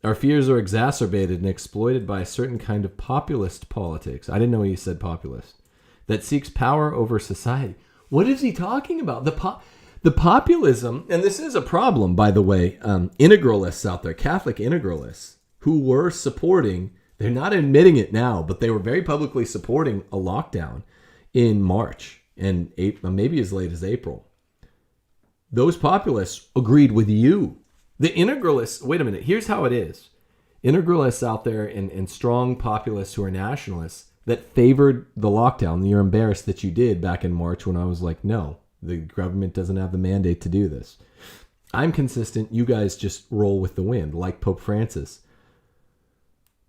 Our fears are exacerbated and exploited by a certain kind of populist politics. I didn't know he said populist. That seeks power over society. What is he talking about? The populism, and this is a problem, by the way, integralists out there, Catholic integralists, who were supporting, they're not admitting it now, but they were very publicly supporting a lockdown in March and maybe as late as April. Those populists agreed with you. The integralists, wait a minute, here's how it is. Integralists out there and strong populists who are nationalists that favored the lockdown, you're embarrassed that you did back in March when I was like, no, the government doesn't have the mandate to do this. I'm consistent. You guys just roll with the wind, like Pope Francis.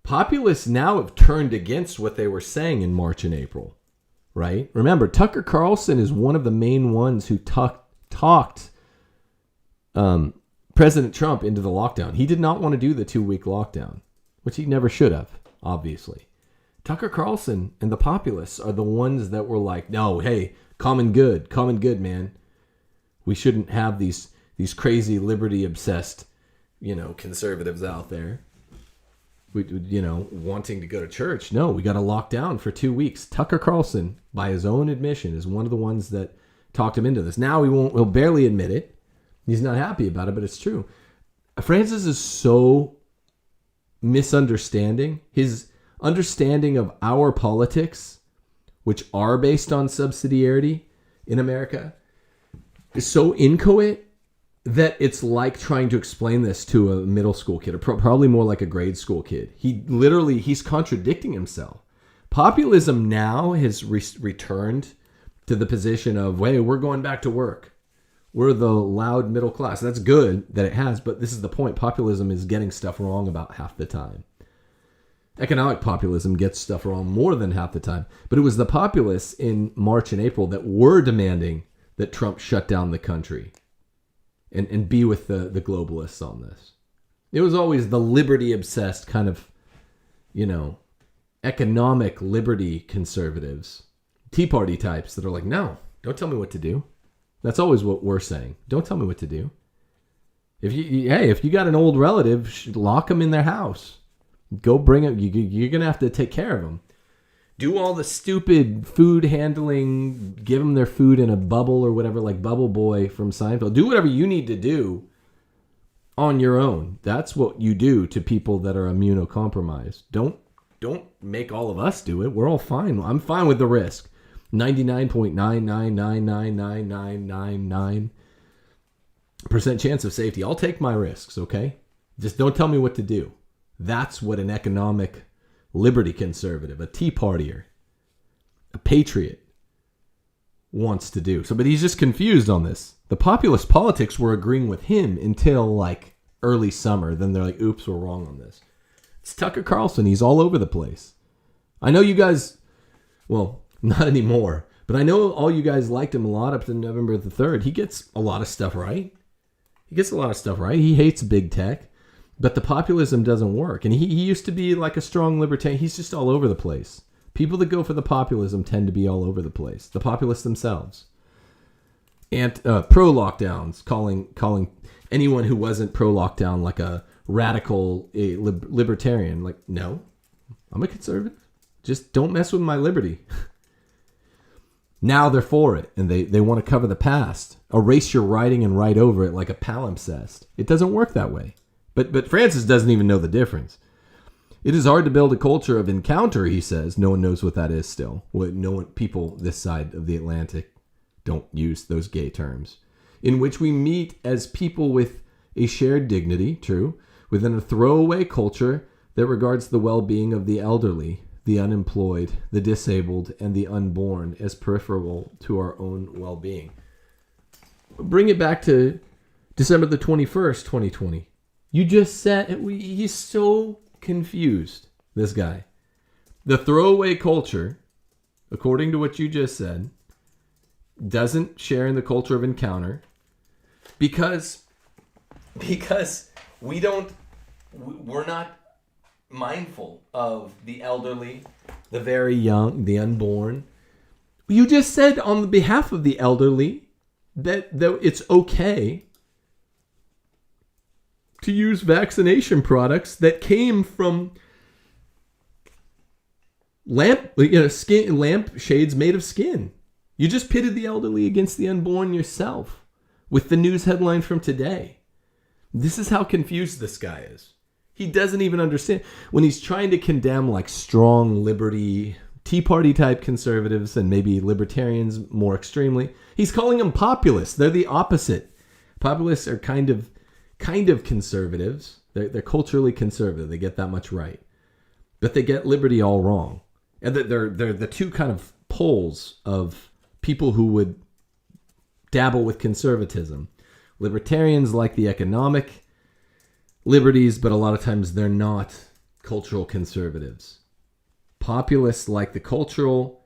Populists now have turned against what they were saying in March and April, right? Remember, Tucker Carlson is one of the main ones who talked President Trump into the lockdown. He did not want to do the 2-week lockdown, which he never should have, obviously. Tucker Carlson and the populists are the ones that were like, no, hey, common good, man. We shouldn't have these crazy liberty-obsessed, conservatives out there, wanting to go to church. No, we got to lock down for 2 weeks. Tucker Carlson, by his own admission, is one of the ones that talked him into this. Now he'll barely admit it. He's not happy about it, but it's true. Francis is so misunderstanding. His understanding of our politics, which are based on subsidiarity in America, is so inchoate that it's like trying to explain this to a middle school kid, or probably more like a grade school kid. He's contradicting himself. Populism now has returned to the position of, hey, we're going back to work. We're the loud middle class. That's good that it has, but this is the point. Populism is getting stuff wrong about half the time. Economic populism gets stuff wrong more than half the time. But it was the populists in March and April that were demanding that Trump shut down the country and be with the globalists on this. It was always the liberty-obsessed kind of, economic liberty conservatives, Tea Party types that are like, no, don't tell me what to do. That's always what we're saying. Don't tell me what to do. If you got an old relative, lock them in their house. Go bring them. You're going to have to take care of them. Do all the stupid food handling, give them their food in a bubble or whatever, like Bubble Boy from Seinfeld. Do whatever you need to do on your own. That's what you do to people that are immunocompromised. Don't make all of us do it. We're all fine. I'm fine with the risk. 99.9999999% chance of safety. I'll take my risks, okay? Just don't tell me what to do. That's what an economic liberty conservative, a Tea Partier, a patriot wants to do. But he's just confused on this. The populist politics were agreeing with him until like early summer. Then they're like, oops, we're wrong on this. It's Tucker Carlson. He's all over the place. I know you guys, well, not anymore, but I know all you guys liked him a lot up to November the 3rd. He gets a lot of stuff right. He hates big tech. But the populism doesn't work. And he used to be like a strong libertarian. He's just all over the place. People that go for the populism tend to be all over the place. The populists themselves. And pro-lockdowns, calling anyone who wasn't pro-lockdown like a radical libertarian. Like, no, I'm a conservative. Just don't mess with my liberty. Now they're for it. And they want to cover the past. Erase your writing and write over it like a palimpsest. It doesn't work that way. But Francis doesn't even know the difference. It is hard to build a culture of encounter, he says. No one knows what that is still. People this side of the Atlantic don't use those gay terms. In which we meet as people with a shared dignity, true, within a throwaway culture that regards the well-being of the elderly, the unemployed, the disabled, and the unborn as peripheral to our own well-being. Bring it back to December the 21st, 2020. You just said, he's so confused, this guy. The throwaway culture, according to what you just said, doesn't share in the culture of encounter because we're not mindful of the elderly, the very young, the unborn. You just said on behalf of the elderly that it's okay to use vaccination products that came from lamp shades made of skin. You just pitted the elderly against the unborn yourself with the news headline from today. This is how confused this guy is. He doesn't even understand. When he's trying to condemn like strong liberty, Tea Party type conservatives and maybe libertarians more extremely, he's calling them populists. They're the opposite. Populists are kind of conservatives. They're culturally conservative. They get that much right. But they get liberty all wrong. And they're the two kind of poles of people who would dabble with conservatism. Libertarians like the economic liberties, but a lot of times they're not cultural conservatives. Populists like the cultural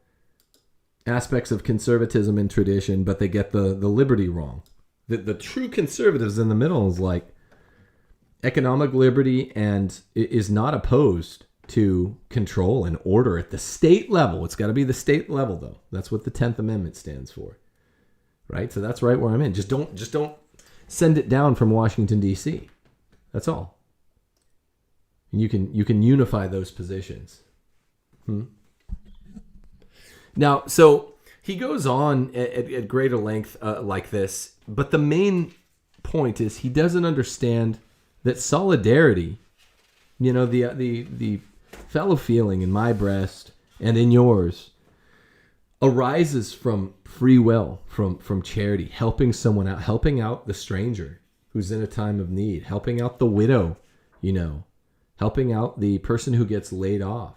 aspects of conservatism and tradition, but they get the liberty wrong. The true conservatives in the middle is like economic liberty and is not opposed to control and order at the state level. It's got to be the state level, though. That's what the 10th Amendment stands for, right? So that's right where I'm in. Just don't send it down from Washington, D.C. That's all. And you can unify those positions. Now, so he goes on at greater length like this, but the main point is he doesn't understand that solidarity, the fellow feeling in my breast and in yours, arises from free will, from charity, helping someone out, helping out the stranger who's in a time of need, helping out the widow, helping out the person who gets laid off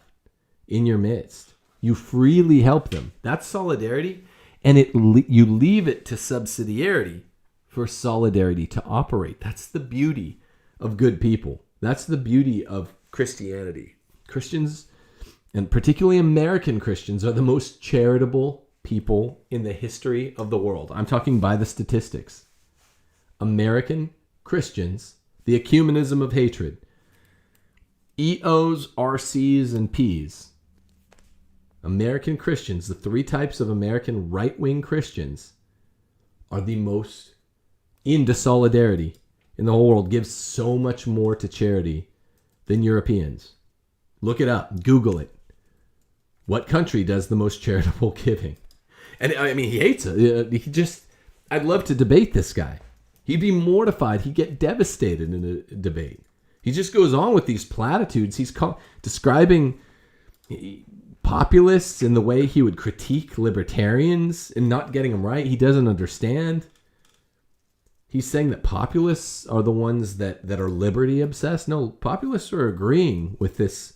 in your midst. You freely help them. That's solidarity. And you leave it to subsidiarity for solidarity to operate. That's the beauty of good people. That's the beauty of Christianity. Christians, and particularly American Christians, are the most charitable people in the history of the world. I'm talking by the statistics. American Christians, the ecumenism of hatred, EOs, RCs, and Ps. American Christians, the three types of American right-wing Christians, are the most into solidarity in the whole world, give so much more to charity than Europeans. Look it up. Google it. What country does the most charitable giving? And I mean, he hates it. I'd love to debate this guy. He'd be mortified. He'd get devastated in a debate. He just goes on with these platitudes. He's describing populists in the way he would critique libertarians and not getting them right. He doesn't understand. He's saying that populists are the ones that are liberty obsessed. No, populists are agreeing with this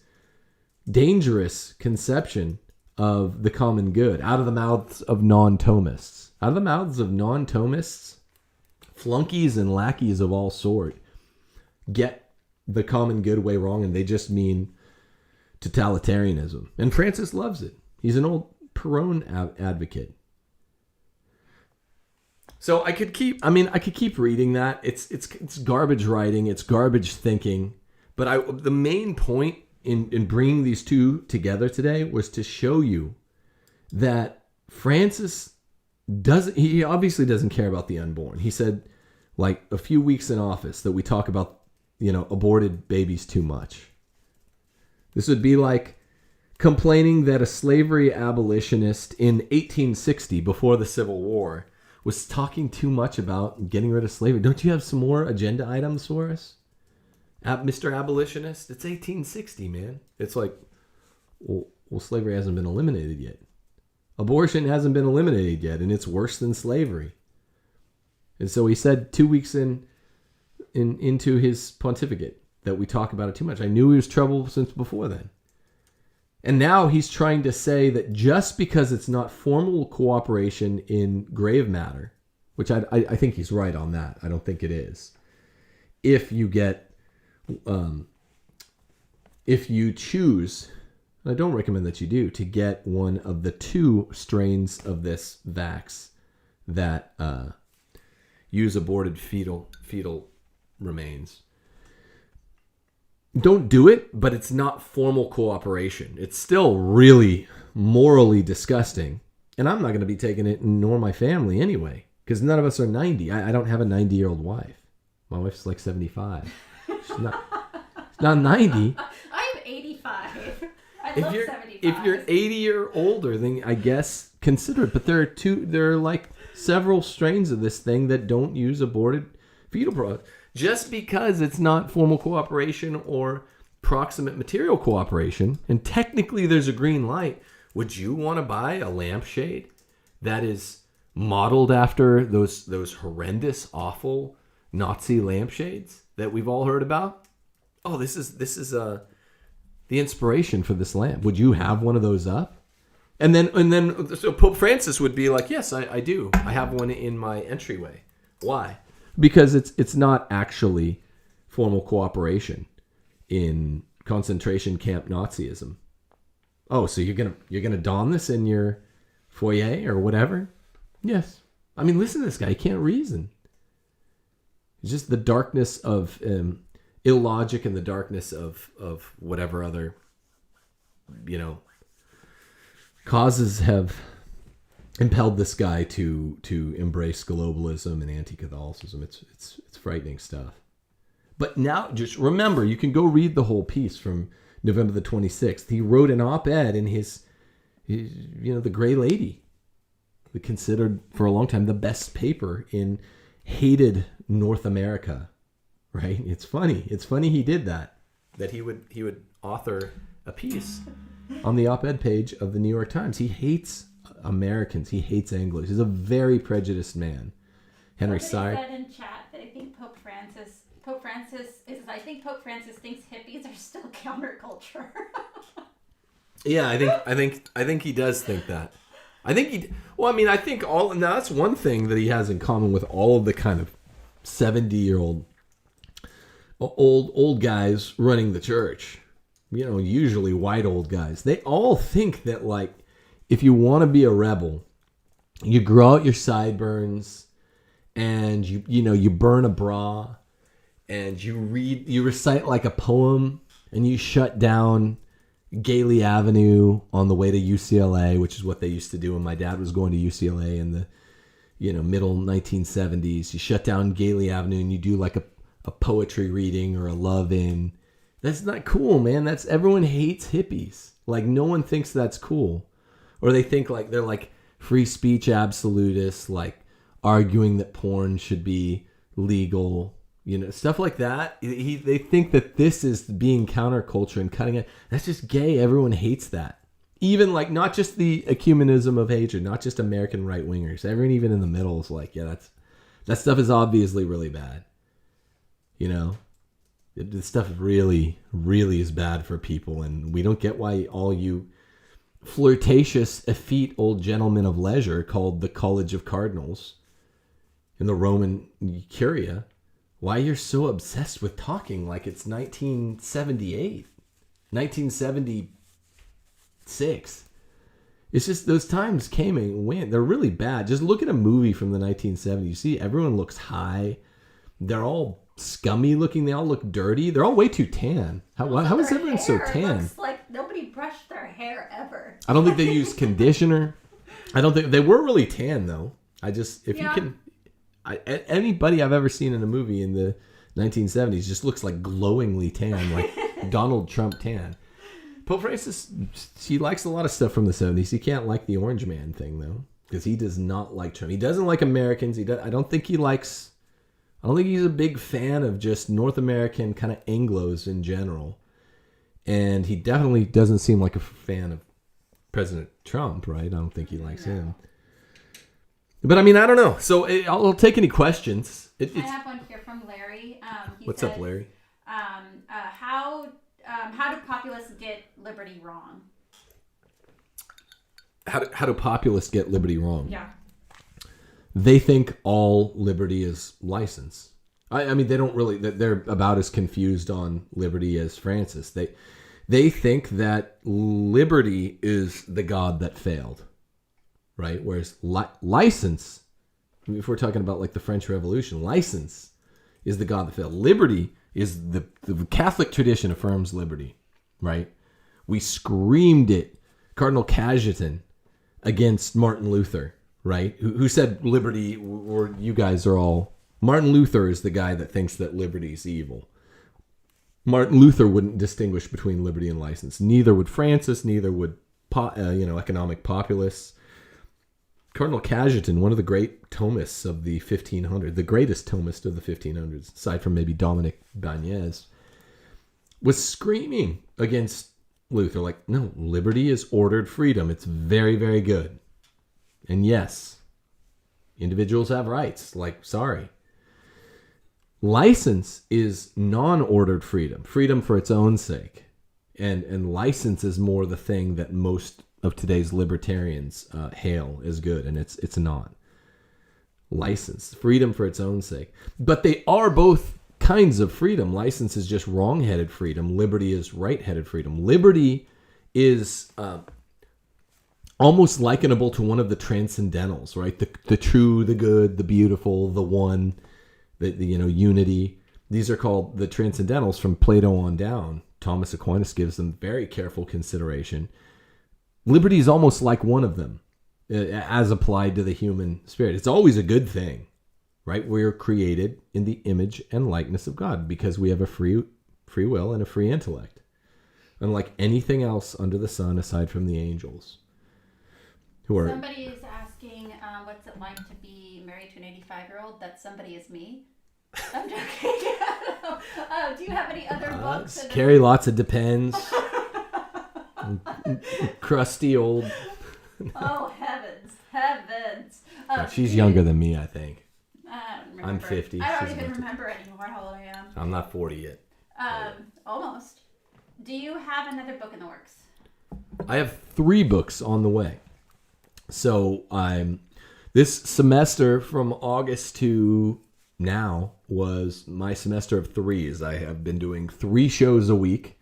dangerous conception of the common good out of the mouths of non-Thomists. Out of the mouths of non-Thomists, flunkies and lackeys of all sort get the common good way wrong, and they just mean totalitarianism. And Francis loves it. He's an old Perón advocate. So I could keep reading that. It's garbage writing. It's garbage thinking. But the main point in bringing these two together today was to show you that Francis he obviously doesn't care about the unborn. He said, like a few weeks in office, that we talk about, aborted babies too much. This would be like complaining that a slavery abolitionist in 1860, before the Civil War, was talking too much about getting rid of slavery. Don't you have some more agenda items for us, Mr. Abolitionist? It's 1860, man. It's like, well, slavery hasn't been eliminated yet. Abortion hasn't been eliminated yet, and it's worse than slavery. And so he said 2 weeks into his pontificate that we talk about it too much. I knew he was trouble since before then. And now he's trying to say that just because it's not formal cooperation in grave matter, which I think he's right on that. I don't think it is. If you choose, and I don't recommend that you do, to get one of the two strains of this vax that use aborted fetal remains. Don't do it, but it's not formal cooperation. It's still really morally disgusting. And I'm not going to be taking it, nor my family anyway, because none of us are 90. I don't have a 90-year-old wife. My wife's like 75. She's not 90. I'm 85. I love 75. If you're 80 or older, then I guess consider it. But there are like several strains of this thing that don't use aborted fetal products. Just because it's not formal cooperation or proximate material cooperation, and technically there's a green light, would you want to buy a lampshade that is modeled after those horrendous, awful Nazi lampshades that we've all heard about? Oh, this is the inspiration for this lamp. Would you have one of those up? And then so Pope Francis would be like, yes, I do. I have one in my entryway. Why? Because it's not actually formal cooperation in concentration camp Nazism. Oh, so you're gonna don this in your foyer or whatever? Yes. I mean, listen to this guy. He can't reason. It's just the darkness of illogic and the darkness of whatever other causes have impelled this guy to embrace globalism and anti-Catholicism. It's frightening stuff. But now, just remember, you can go read the whole piece from November the 26th. He wrote an op-ed in his The Gray Lady, considered for a long time the best paper in hated North America. Right? It's funny. It's funny he did that. That he would author a piece on the op-ed page of the New York Times. He hates Americans. He hates Anglos. He's a very prejudiced man. Henry Sire said in chat that I think Pope Francis thinks hippies are still counterculture. Yeah, I think he does think that. I think I think now that's one thing that he has in common with all of the kind of 70-year-old old guys running the church. Usually white old guys. They all think that, like, if you want to be a rebel, you grow out your sideburns and you burn a bra and you recite like a poem and you shut down Gailey Avenue on the way to UCLA, which is what they used to do when my dad was going to UCLA in the middle 1970s. You shut down Gailey Avenue and you do like a poetry reading or a love-in. That's not cool, man. Everyone hates hippies. Like, no one thinks that's cool. Or they think like they're like free speech absolutists, like arguing that porn should be legal, stuff like that. They think that this is being counterculture and cutting it. That's just gay. Everyone hates that. Even like not just the ecumenism of hatred, not just American right wingers. Everyone even in the middle is like, yeah, that stuff is obviously really bad. This stuff really, really is bad for people, and we don't get why all you flirtatious, effete old gentlemen of leisure called the College of Cardinals in the Roman Curia, why you're so obsessed with talking like it's 1978, 1976. It's just those times came and went. They're really bad. Just look at a movie from the 1970s. You see, everyone looks high. They're all scummy looking. They all look dirty. They're all way too tan. How is everyone so tan? Looks like nobody brushed their hair ever. I don't think they use conditioner. I don't think they were really tan though. Anybody I've ever seen in a movie in the 1970s just looks like glowingly tan, like Donald Trump tan. Pope Francis, he likes a lot of stuff from the 70s. He can't like the Orange Man thing though, because he does not like Trump. He doesn't like Americans. I don't think he's a big fan of just North American kind of Anglos in general. And he definitely doesn't seem like a fan of President Trump, right? I don't think he likes him. But I don't know. So I'll take any questions. I have one here from Larry. What's up, Larry? How do populists get liberty wrong? How do populists get liberty wrong? Yeah. They think all liberty is license. They don't really. They're about as confused on liberty as Francis. They think that liberty is the god that failed, right? Whereas license, if we're talking about like the French Revolution, license is the god that failed. Liberty is the Catholic tradition affirms liberty, right? We screamed it, Cardinal Cajetan against Martin Luther. Right? Who said liberty, or you guys are all... Martin Luther is the guy that thinks that liberty is evil. Martin Luther wouldn't distinguish between liberty and license. Neither would Francis, neither would economic populists. Cardinal Cajetan, one of the great Thomists of the 1500s, the greatest Thomist of the 1500s, aside from maybe Dominic Bagnès, was screaming against Luther, like, no, liberty is ordered freedom. It's very, very good. And yes, individuals have rights. Like, sorry. License is non-ordered freedom. Freedom for its own sake. And license is more the thing that most of today's libertarians hail as good. And it's not. License. Freedom for its own sake. But they are both kinds of freedom. License is just wrong-headed freedom. Liberty is right-headed freedom. Liberty is... almost likenable to one of the transcendentals, right? The true, the good, the beautiful, the one, the unity. These are called the transcendentals from Plato on down. Thomas Aquinas gives them very careful consideration. Liberty is almost like one of them as applied to the human spirit. It's always a good thing, right? We're created in the image and likeness of God because we have a free will and a free intellect, unlike anything else under the sun aside from the angels. Somebody is asking, what's it like to be married to an 85-year-old? That somebody is me. I'm joking. Do you have any other books? Carrie, lots of depends. Crusty old. Oh, heavens. She's younger than me, I think. I don't remember. I'm 50. I don't even remember anymore how old I am. I'm not 40 yet. Almost. Do you have another book in the works? I have 3 books on the way. So this semester from August to now was my semester of threes. I have been doing 3 shows a week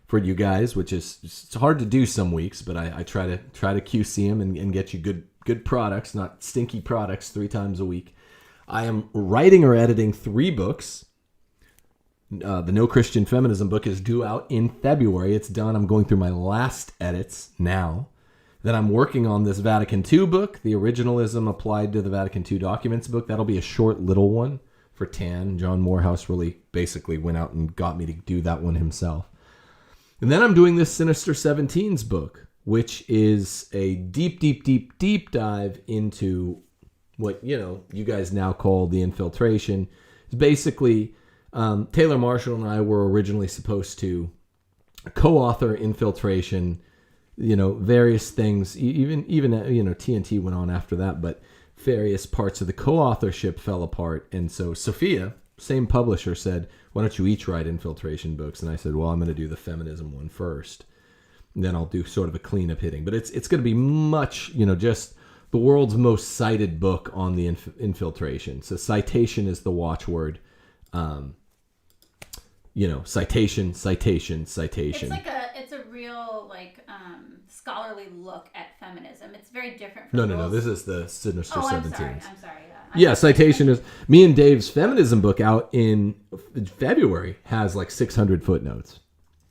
for you guys, which is it's hard to do some weeks, but I try to QC them and get you good products, not stinky products, 3 times a week. I am writing or editing 3 books. The No Christian Feminism book is due out in February. It's done. I'm going through my last edits now. Then I'm working on this Vatican II book, the Originalism Applied to the Vatican II Documents book. That'll be a short little one for Tan. John Moorhouse really basically went out and got me to do that one himself. And then I'm doing this Sinister 17's book, which is a deep dive into what, you guys now call the infiltration. It's basically, Taylor Marshall and I were originally supposed to co-author infiltration, various things, even TNT went on after that, but various parts of the co-authorship fell apart. And so Sophia, same publisher, said, why don't you each write infiltration books? And I said, well, I'm going to do the feminism one first. And then I'll do sort of a cleanup hitting. But it's going to be much, just the world's most cited book on the infiltration. So citation is the watchword. Citation. It's a real scholarly look at feminism. It's very different from No, this is the Sinister 17. I'm sorry. Yeah, citation is me and Dave's feminism book out in February has like 600 footnotes.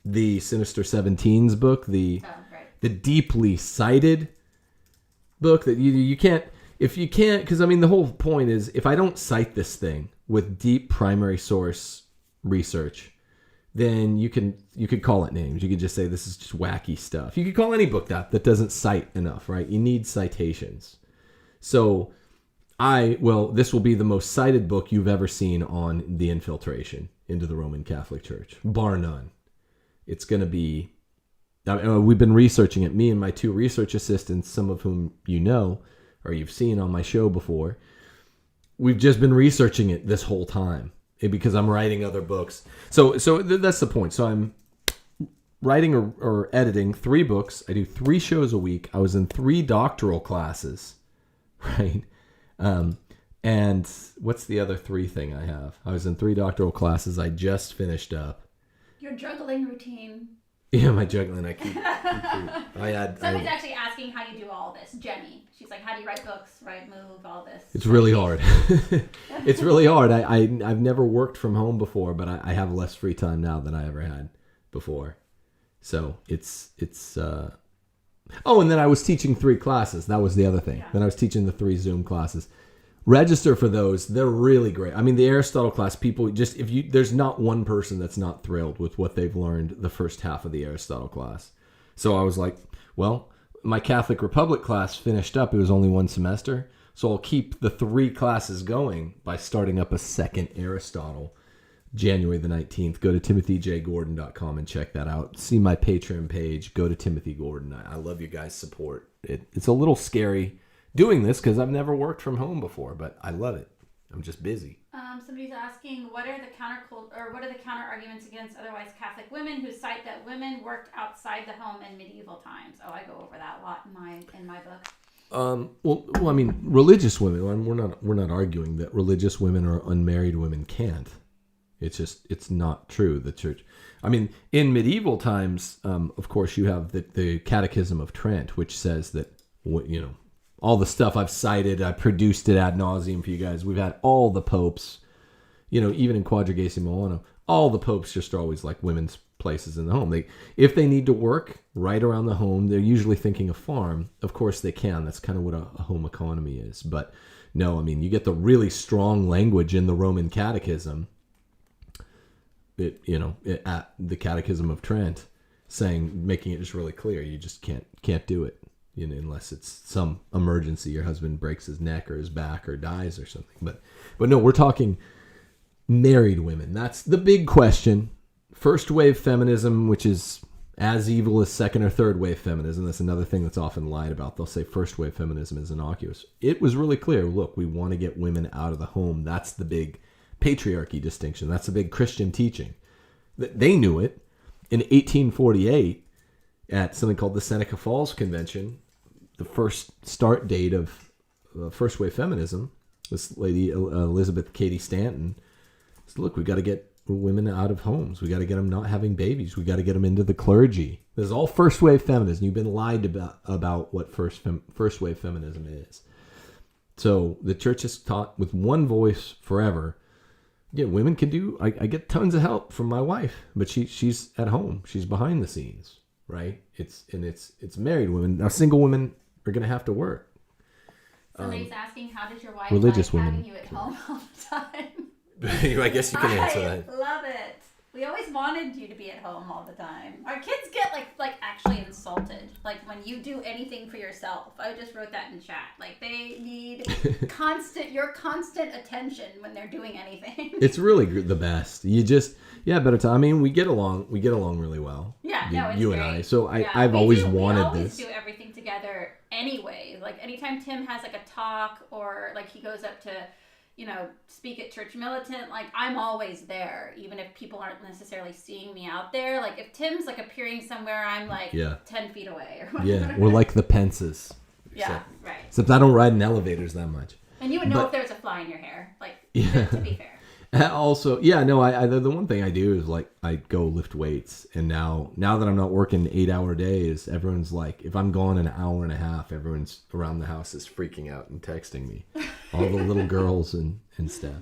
The Sinister 17's book, the deeply cited book that you can't, because the whole point is if I don't cite this thing with deep primary source research, then you could call it names. You could just say this is just wacky stuff. You could call any book that doesn't cite enough, right? You need citations. So this will be the most cited book you've ever seen on the infiltration into the Roman Catholic Church, bar none. It's going to be, we've been researching it, me and my 2 research assistants, some of whom or you've seen on my show before. We've just been researching it this whole time because I'm writing other books. So that's the point. So I'm writing or editing 3 books. I do 3 shows a week. I was in 3 doctoral classes, right? And what's the other 3 thing I have? I was in 3 doctoral classes. I just finished up. Your juggling routine. Yeah, my juggling. I keep Somebody's actually asking how you do all this. Jenny. She's like, how do you write books, move, all this? It's really hard. It's really hard. I've never worked from home before, but I have less free time now than I ever had before. So it's and then I was teaching 3 classes. That was the other thing. Yeah. Then I was teaching the 3 Zoom classes. Register for those. They're really great. The Aristotle class, people there's not one person that's not thrilled with what they've learned the first half of the Aristotle class. So I was like, well, my Catholic Republic class finished up. It was only 1 semester. So I'll keep the 3 classes going by starting up a second Aristotle January the 19th. Go to timothyjgordon.com and check that out. See my Patreon page. Go to Timothy Gordon. I love you guys' support. It's a little scary doing this because I've never worked from home before, but I love it. I'm just busy. Somebody's asking, what are the counter arguments against otherwise Catholic women who cite that women worked outside the home in medieval times? I go over that a lot in my book. Religious women. We're not arguing that religious women or unmarried women can't. It's not true. The church. In medieval times, of course, you have the Catechism of Trent, which says that all the stuff I've cited, I produced it ad nauseum for you guys. We've had all the popes, even in Quadragesimo Anno, all the popes just are always like women's places in the home. If they need to work right around the home, they're usually thinking a farm. Of course they can. That's kind of what a home economy is. But no, you get the really strong language in the Roman Catechism. At the Catechism of Trent, making it just really clear, you just can't do it. Unless it's some emergency, your husband breaks his neck or his back or dies or something. But no, we're talking married women. That's the big question. First wave feminism, which is as evil as second or third wave feminism. That's another thing that's often lied about. They'll say first wave feminism is innocuous. It was really clear. Look, we want to get women out of the home. That's the big patriarchy distinction. That's the big Christian teaching. They knew it. In 1848, at something called the Seneca Falls Convention, the first start date of first wave feminism. This lady, Elizabeth Cady Stanton, said, look, we got to get women out of homes. We got to get them not having babies. We got to get them into the clergy. This is all first wave feminism. You've been lied about what first wave feminism is. So the church has taught with one voice forever. Yeah, women can do. I get tons of help from my wife, but she's at home. She's behind the scenes, right? It's married women. Now single women are going to have to work. Somebody's asking, how does your wife religious like women having you at home all the time? I guess you can answer that. I love it. We always wanted you to be at home all the time. Our kids get like actually insulted. Like when you do anything for yourself. I just wrote that in chat. Like they need your constant attention when they're doing anything. It's really the best. You just better time. I mean, we get along really well. Yeah, you great. and I. So I've always wanted this. We always do everything together anyway. Like anytime Tim has like a talk or like he goes up to speak at Church Militant, like I'm always there, even if people aren't necessarily seeing me out there. Like if Tim's like appearing somewhere, I'm like 10 feet away or whatever. Yeah, we're like the Pences. Yeah, right. Except I don't ride in elevators that much. And you would know if there's a fly in your hair, like to be fair. Also, the one thing I do is like I go lift weights, and now that I'm not working 8-hour days, everyone's like, if I'm gone an hour and a half, everyone's around the house is freaking out and texting me, all the little girls and stuff.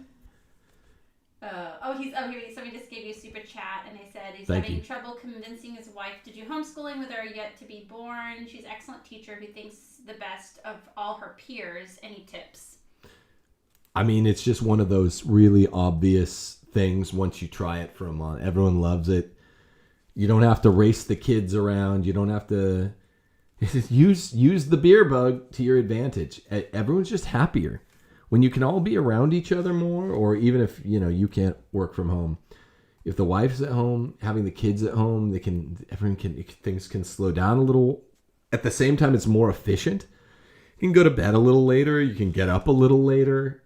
Somebody just gave you a super chat, and they said he's having trouble convincing his wife to do homeschooling with her yet to be born. She's an excellent teacher who thinks the best of all her peers. Any tips? I mean, it's just one of those really obvious things once you try it for a month. Everyone loves it. You don't have to race the kids around. You don't have to use the beer bug to your advantage. Everyone's just happier when you can all be around each other more, or even if, you can't work from home. If the wife's at home, having the kids at home, things can slow down a little. At the same time, it's more efficient. You can go to bed a little later. You can get up a little later.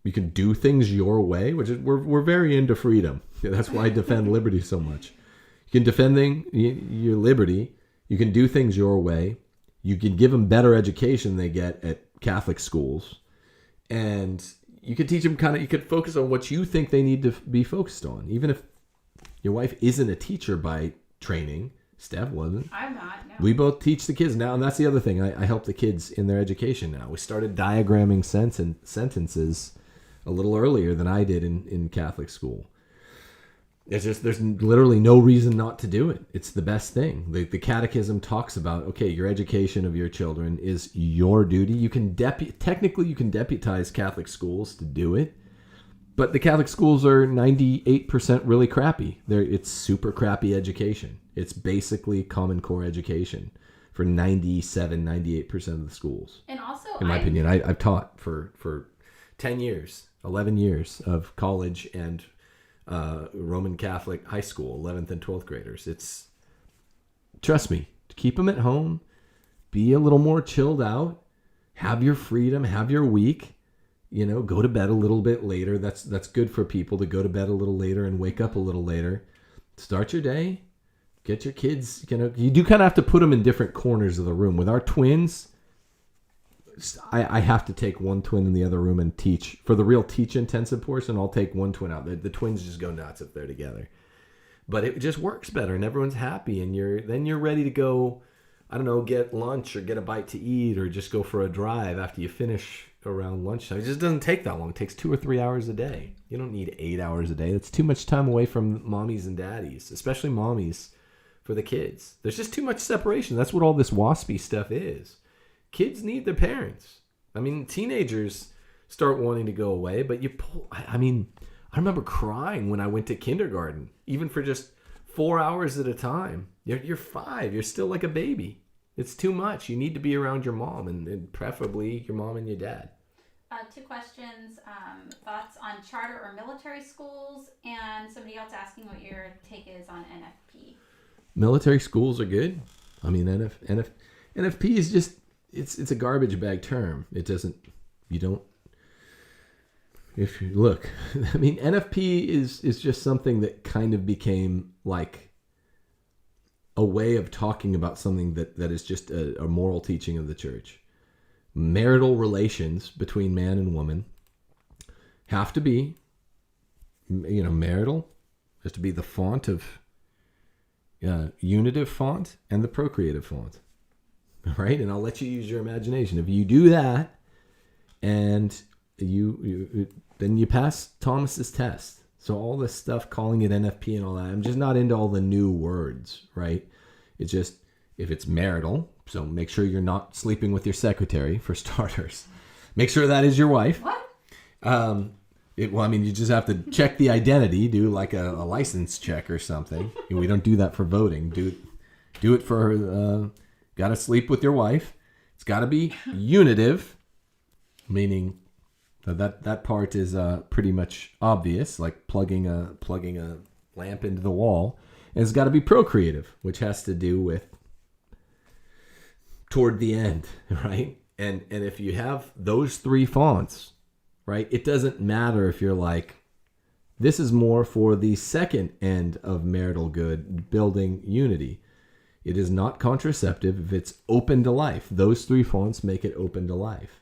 You can do things your way, which is we're very into freedom. That's why I defend liberty so much. You can defend your liberty. You can do things your way. You can give them better education than they get at Catholic schools, and you can teach them you could focus on what you think they need to be focused on, even if your wife isn't a teacher by training. Steph wasn't. I'm not. No. We both teach the kids now, and that's the other thing. I help the kids in their education now. We started diagramming sentences a little earlier than I did in Catholic school. It's just, there's literally no reason not to do it. It's the best thing. The catechism talks about, okay, your education of your children is your duty. You can technically deputize Catholic schools to do it, but the Catholic schools are 98% really crappy. It's super crappy education. It's basically Common Core education for 98% of the schools. And also, in my opinion, I've taught for 10 years. 11 years of college and Roman Catholic high school, 11th and 12th graders. Trust me, keep them at home, be a little more chilled out, have your freedom, have your week, go to bed a little bit later. That's good for people to go to bed a little later and wake up a little later. Start your day, get your kids, you do kind of have to put them in different corners of the room. With our twins, I have to take one twin in the other room and teach. For the real teach-intensive portion, I'll take one twin out. The twins just go nuts if they're together. But it just works better, and everyone's happy, and you're ready to go, I don't know, get lunch or get a bite to eat or just go for a drive after you finish around lunchtime. It just doesn't take that long. It takes 2 or 3 hours a day. You don't need 8 hours a day. That's too much time away from mommies and daddies, especially mommies, for the kids. There's just too much separation. That's what all this waspy stuff is. Kids need their parents. I mean, teenagers start wanting to go away, but I remember crying when I went to kindergarten, even for just 4 hours at a time. You're 5. You're still like a baby. It's too much. You need to be around your mom, and preferably your mom and your dad. 2 questions. Thoughts on charter or military schools, and somebody else asking what your take is on NFP. Military schools are good. I mean, NFP is just... It's a garbage bag term. If you look, I mean, NFP is just something that kind of became like a way of talking about something that is just a moral teaching of the church. Marital relations between man and woman have to be, marital has to be the font of unitive font and the procreative font. All right? And I'll let you use your imagination. If you do that, and then you pass Thomas's test. So all this stuff, calling it NFP and all that, I'm just not into all the new words, right? It's just, if it's marital, so make sure you're not sleeping with your secretary, for starters. Make sure that is your wife. What? You just have to check the identity, do like a license check or something. We don't do that for voting. Do it for, got to sleep with your wife. It's got to be unitive, meaning that part is pretty much obvious, like plugging a lamp into the wall. And it's got to be procreative, which has to do with toward the end, right? And if you have those three fonts, right, it doesn't matter if you're like, this is more for the second end of marital good, building unity. It is not contraceptive if it's open to life. Those three fonts make it open to life.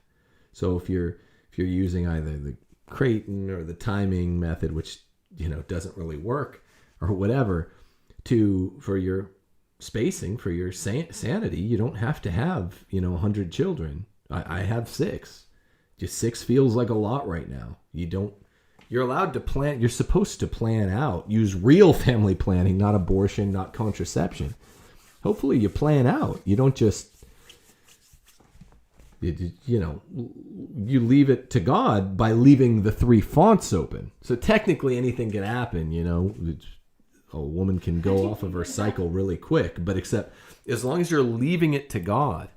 So if you're using either the Creighton or the timing method, which doesn't really work, or whatever, for your spacing, for your sanity, you don't have to have 100 children. I have 6. Just 6 feels like a lot right now. You're allowed to plan. You're supposed to plan out. Use real family planning, not abortion, not contraception. Hopefully you plan out. You don't just you leave it to God by leaving the 3 fonts open. So technically anything can happen, a woman can go off of her cycle really quick, but except as long as you're leaving it to God,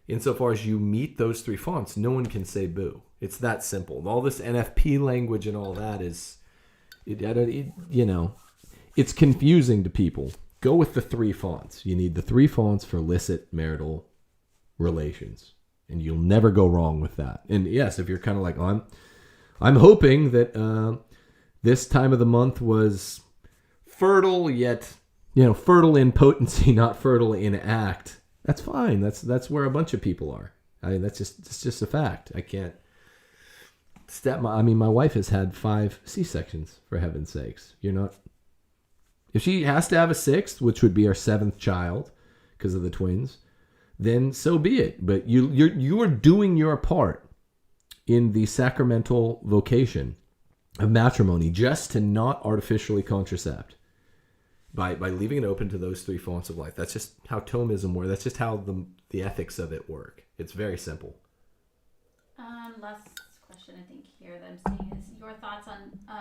insofar as you meet those 3 fonts, no one can say boo. It's that simple. All this NFP language and all that is, it's confusing to people. Go with the 3 fonts. You need the 3 fonts for illicit marital relations. And you'll never go wrong with that. And yes, if you're kind of like, I'm hoping that this time of the month was fertile, yet fertile in potency, not fertile in act. That's fine. That's where a bunch of people are. It's just a fact. I can't my wife has had 5 C-sections, for heaven's sakes. If she has to have a 6th, which would be our 7th child because of the twins, then so be it. But you are doing your part in the sacramental vocation of matrimony, just to not artificially contracept by leaving it open to those 3 fonts of life. That's just how Thomism works. That's just how the ethics of it work. It's very simple. Last question I think here that I'm seeing is your thoughts on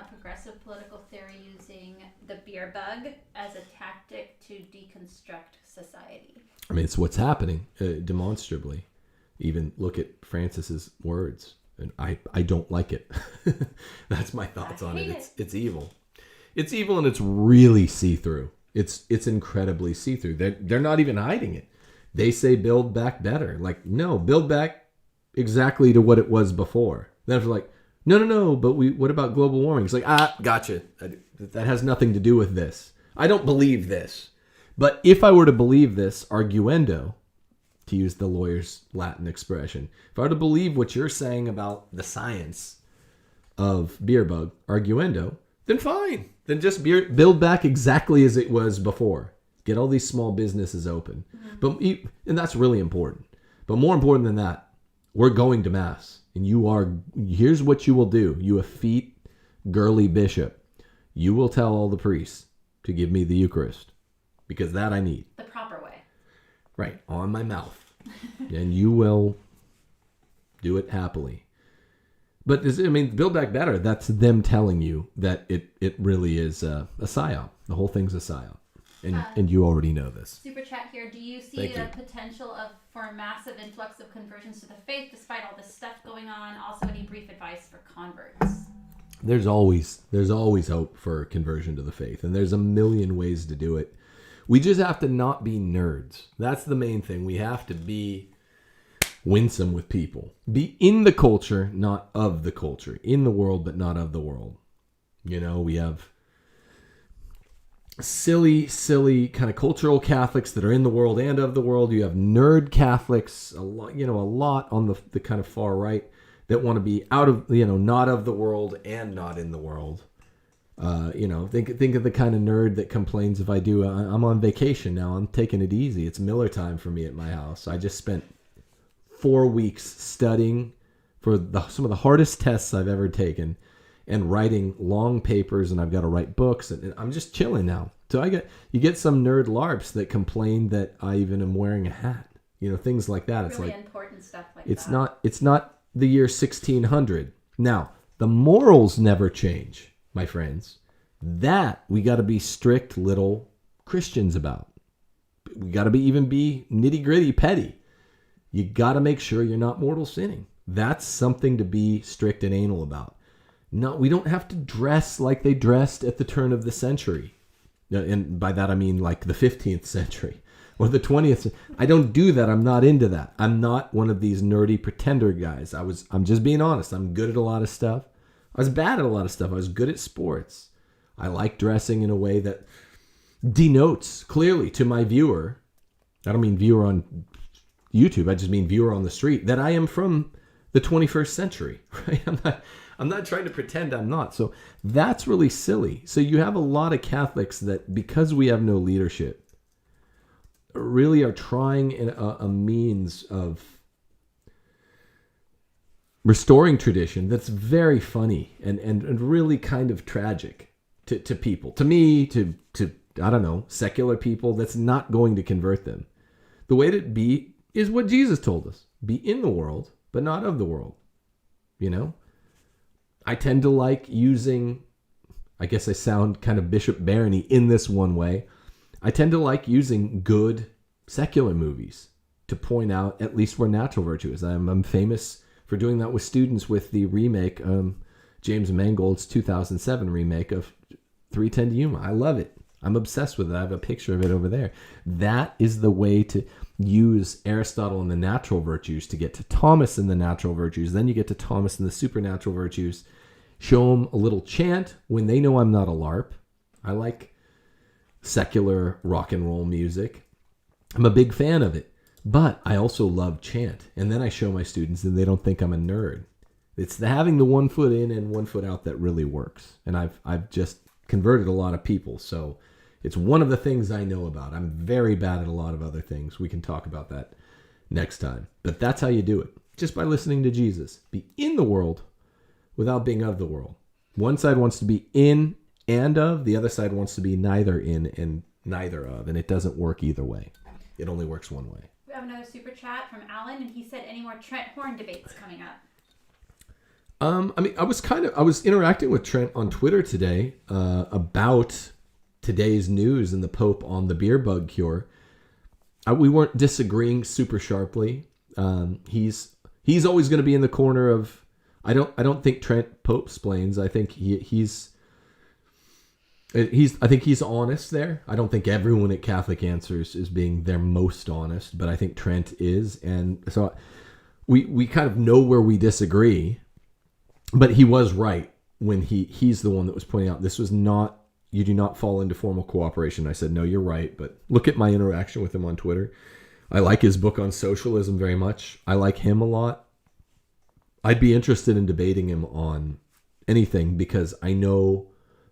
progressive political theory using the beer bug as a tactic to deconstruct society. It's what's happening demonstrably. Even look at Francis's words, and I don't like it. That's my thoughts on it. It's evil. It's evil, and it's really see-through. It's incredibly see-through. They're not even hiding it. They say build back better. Like, no, build back exactly to what it was before. Then it's like, no, but what about global warming? It's like, gotcha. That has nothing to do with this. I don't believe this. But if I were to believe this arguendo, to use the lawyer's Latin expression, if I were to believe what you're saying about the science of beer bug arguendo, then fine. Then just build back exactly as it was before. Get all these small businesses open. Mm-hmm. And that's really important. But more important than that, we're going to Mass. And here's what you will do. You effete girly bishop. You will tell all the priests to give me the Eucharist. Because that I need. The proper way. Right. On my mouth. And you will do it happily. But Build Back Better, that's them telling you that it really is a psyop. The whole thing's a psyop. And you already know this. Super chat here. Do you see the potential for a massive influx of conversions to the faith despite all this stuff going on? Also, any brief advice for converts? There's always hope for conversion to the faith. And there's a million ways to do it. We just have to not be nerds. That's the main thing. We have to be winsome with people. Be in the culture, not of the culture. In the world, but not of the world. We have silly kind of cultural Catholics that are in the world and of the world. You have nerd Catholics, a lot on the kind of far right that want to be out of, not of the world and not in the world. Think of the kind of nerd that complains if I'm on vacation now, I'm taking it easy. It's Miller time for me at my house. I just spent 4 weeks studying for some of the hardest tests I've ever taken and writing long papers, and I've got to write books, and I'm just chilling now. So you get some nerd LARPs that complain that I even am wearing a hat, things like that. It's really like important stuff like it's that. It's not the year 1600. Now, the morals never change, my friends. That we got to be strict little Christians about. We got to be nitty gritty petty. You got to make sure you're not mortal sinning. That's something to be strict and anal about. No, we don't have to dress like they dressed at the turn of the century. And by that I mean like the 15th century or the 20th. I don't do that. I'm not into that. I'm not one of these nerdy pretender guys. I'm just being honest. I'm good at a lot of stuff. I was bad at a lot of stuff. I was good at sports. I like dressing in a way that denotes clearly to my viewer. I don't mean viewer on YouTube. I just mean viewer on the street that I am from the 21st century. Right? I'm not trying to pretend I'm not. So that's really silly. So you have a lot of Catholics that, because we have no leadership, really are trying a means of restoring tradition that's very funny and really kind of tragic to people. To me, to I don't know, secular people, that's not going to convert them. The way to be is what Jesus told us. Be in the world, but not of the world. I tend to like using, I guess I sound kind of Bishop Barony in this one way. I tend to like using good secular movies to point out at least where natural virtue is. I'm famous for doing that with students with the remake, James Mangold's 2007 remake of 3:10 to Yuma. I love it. I'm obsessed with it. I have a picture of it over there. That is the way to use Aristotle and the natural virtues to get to Thomas and the natural virtues. Then you get to Thomas and the supernatural virtues. Show them a little chant when they know I'm not a LARP. I like secular rock and roll music. I'm a big fan of it. But I also love chant. And then I show my students and they don't think I'm a nerd. It's having the 1 foot in and 1 foot out that really works. And I've just converted a lot of people. So it's one of the things I know about. I'm very bad at a lot of other things. We can talk about that next time. But that's how you do it. Just by listening to Jesus. Be in the world without being of the world. One side wants to be in and of. The other side wants to be neither in and neither of. And it doesn't work either way. It only works one way. We have another super chat from Alan, and he said, any more Trent Horn debates coming up? I was interacting with Trent on Twitter today about today's news and the Pope on the beer bug cure. We weren't disagreeing super sharply. He's always going to be in the corner of. I don't think Trent Pope splains. I think he's honest there. I don't think everyone at Catholic Answers is being their most honest, but I think Trent is, and so we kind of know where we disagree. But he was right when he's the one that was pointing out this was not, you do not fall into formal cooperation. I said, no, you're right. But look at my interaction with him on Twitter. I like his book on socialism very much. I like him a lot. I'd be interested in debating him on anything because I know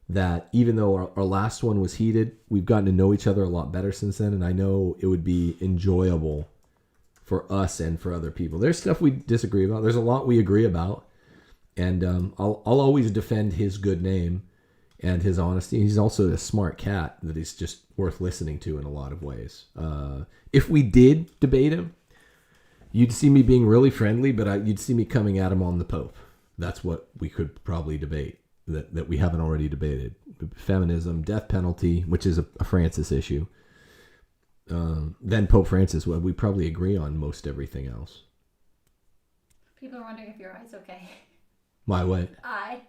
that even though our last one was heated, we've gotten to know each other a lot better since then. And I know it would be enjoyable for us and for other people. There's stuff we disagree about. There's a lot we agree about. And I'll always defend his good name and his honesty. He's also a smart cat that is just worth listening to in a lot of ways. If we did debate him, you'd see me being really friendly, but you'd see me coming at him on the Pope. That's what we could probably debate that we haven't already debated. Feminism, death penalty, which is a Francis issue. Then Pope Francis, well, we probably agree on most everything else. People are wondering if your eye's okay. My what? Eye.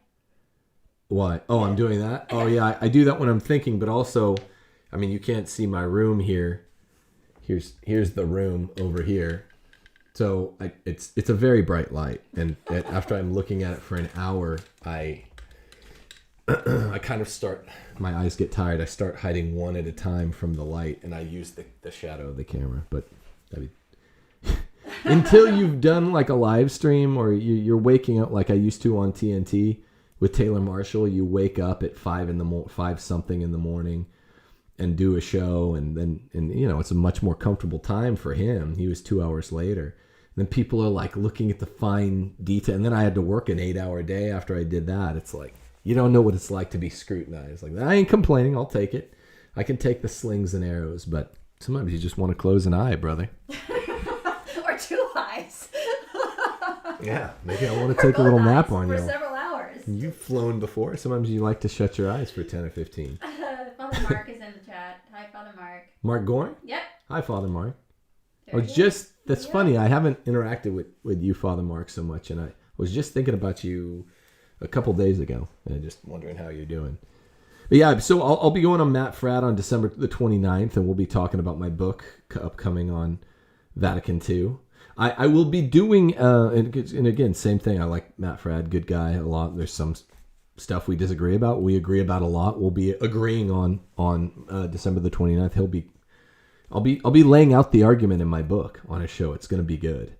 Why? Oh, I'm doing that? Oh, yeah, I do that when I'm thinking, but also, I mean, you can't see my room here. Here's the room over here. So it's a very bright light, and after I'm looking at it for an hour, I kind of start my eyes get tired, I start hiding one at a time from the light, and I use the shadow of the camera. But I mean, until you've done like a live stream, or you're waking up like I used to on TNT with Taylor Marshall, you wake up at 5 something in the morning and do a show, and it's a much more comfortable time for him. He was 2 hours later. And then people are like looking at the fine detail, and then I had to work an 8-hour day after I did that. It's like, you don't know what it's like to be scrutinized. Like, I ain't complaining. I'll take it. I can take the slings and arrows, but sometimes you just want to close an eye, brother. Or 2 eyes. Yeah, maybe I want to take a little nap on you. For several hours. You've flown before. Sometimes you like to shut your eyes for 10 or 15. Father Mark is in the chat. Hi, Father Mark. Mark Goring? Yep. Hi, Father Mark. That's Yeah. funny. I haven't interacted with you, Father Mark, so much, and I was just thinking about you a couple days ago, and just wondering how you're doing. But yeah, so I'll be going on Matt Fradd on December the 29th, and we'll be talking about my book upcoming on Vatican II. I will be doing, and again, same thing. I like Matt Fradd, good guy, a lot. There's some stuff we disagree about. We agree about a lot. We'll be agreeing on December the 29th. I'll be laying out the argument in my book on a show. It's going to be good.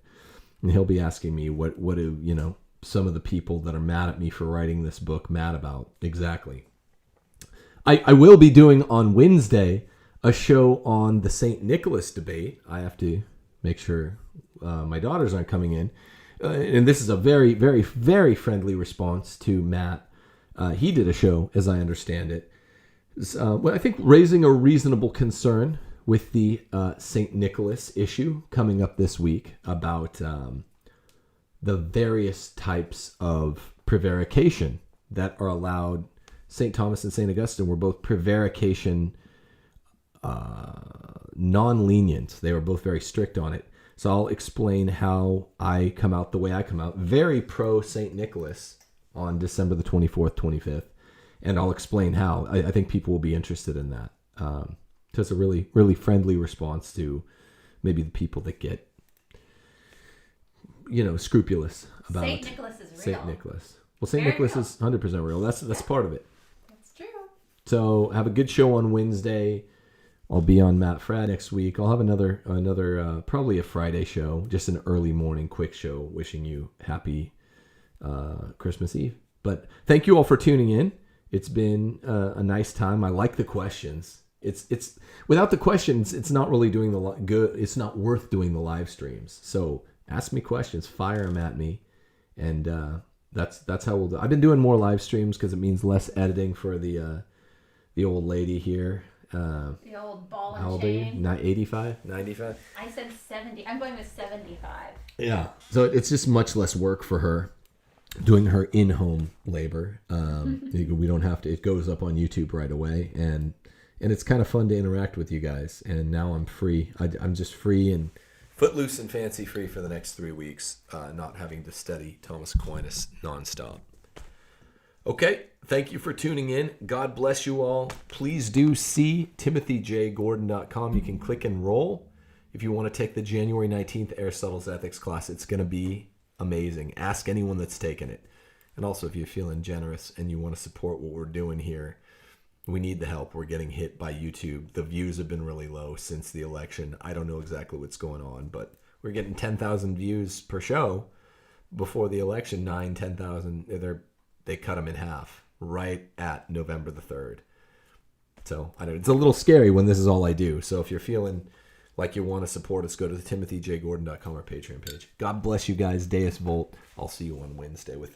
And he'll be asking me what do, some of the people that are mad at me for writing this book mad about exactly. I will be doing on Wednesday a show on the St. Nicholas debate. I have to make sure my daughters aren't coming in. And this is a very, very, very friendly response to Matt. He did a show, as I understand it. I think raising a reasonable concern with the St. Nicholas issue coming up this week about the various types of prevarication that are allowed. St. Thomas and St. Augustine were both prevarication non-lenient. They were both very strict on it. So I'll explain how I come out the way I come out. Very pro St. Nicholas on December the 24th, 25th. And I'll explain how. I think people will be interested in that. So it's a really, really friendly response to maybe the people that get, scrupulous about St. Nicholas is real. St. Nicholas. Well, St. Nicholas is 100% real. That's part of it. That's true. So have a good show on Wednesday. I'll be on Matt Fradd next week. I'll have another probably a Friday show, just an early morning quick show, wishing you happy Christmas Eve. But thank you all for tuning in. It's been a nice time. I like the questions. It's without the questions, it's not really doing the good. It's not worth doing the live streams. So ask me questions, fire them at me, and that's how we'll do. I've been doing more live streams because it means less editing for the old lady here. The old ball and how old chain. Are you? 85? 95? I said 70. I'm going with 75. Yeah. So it's just much less work for her doing her in-home labor. We don't have to. It goes up on YouTube right away, and it's kind of fun to interact with you guys. And now I'm free. I'm just free and footloose and fancy free for the next 3 weeks, not having to study Thomas Aquinas nonstop. Okay, thank you for tuning in. God bless you all. Please do see timothyjgordon.com. You can click enroll if you want to take the January 19th Aristotle's Ethics class. It's going to be amazing. Ask anyone that's taken it. And also, if you're feeling generous and you want to support what we're doing here, we need the help. We're getting hit by YouTube. The views have been really low since the election. I don't know exactly what's going on, but we're getting 10,000 views per show. Before the election, 10,000. They cut them in half right at November the 3rd. So it's a little scary when this is all I do. So if you're feeling like you want to support us, go to the timothyjgordon.com or Patreon page. God bless you guys. Deus Volt. I'll see you on Wednesday with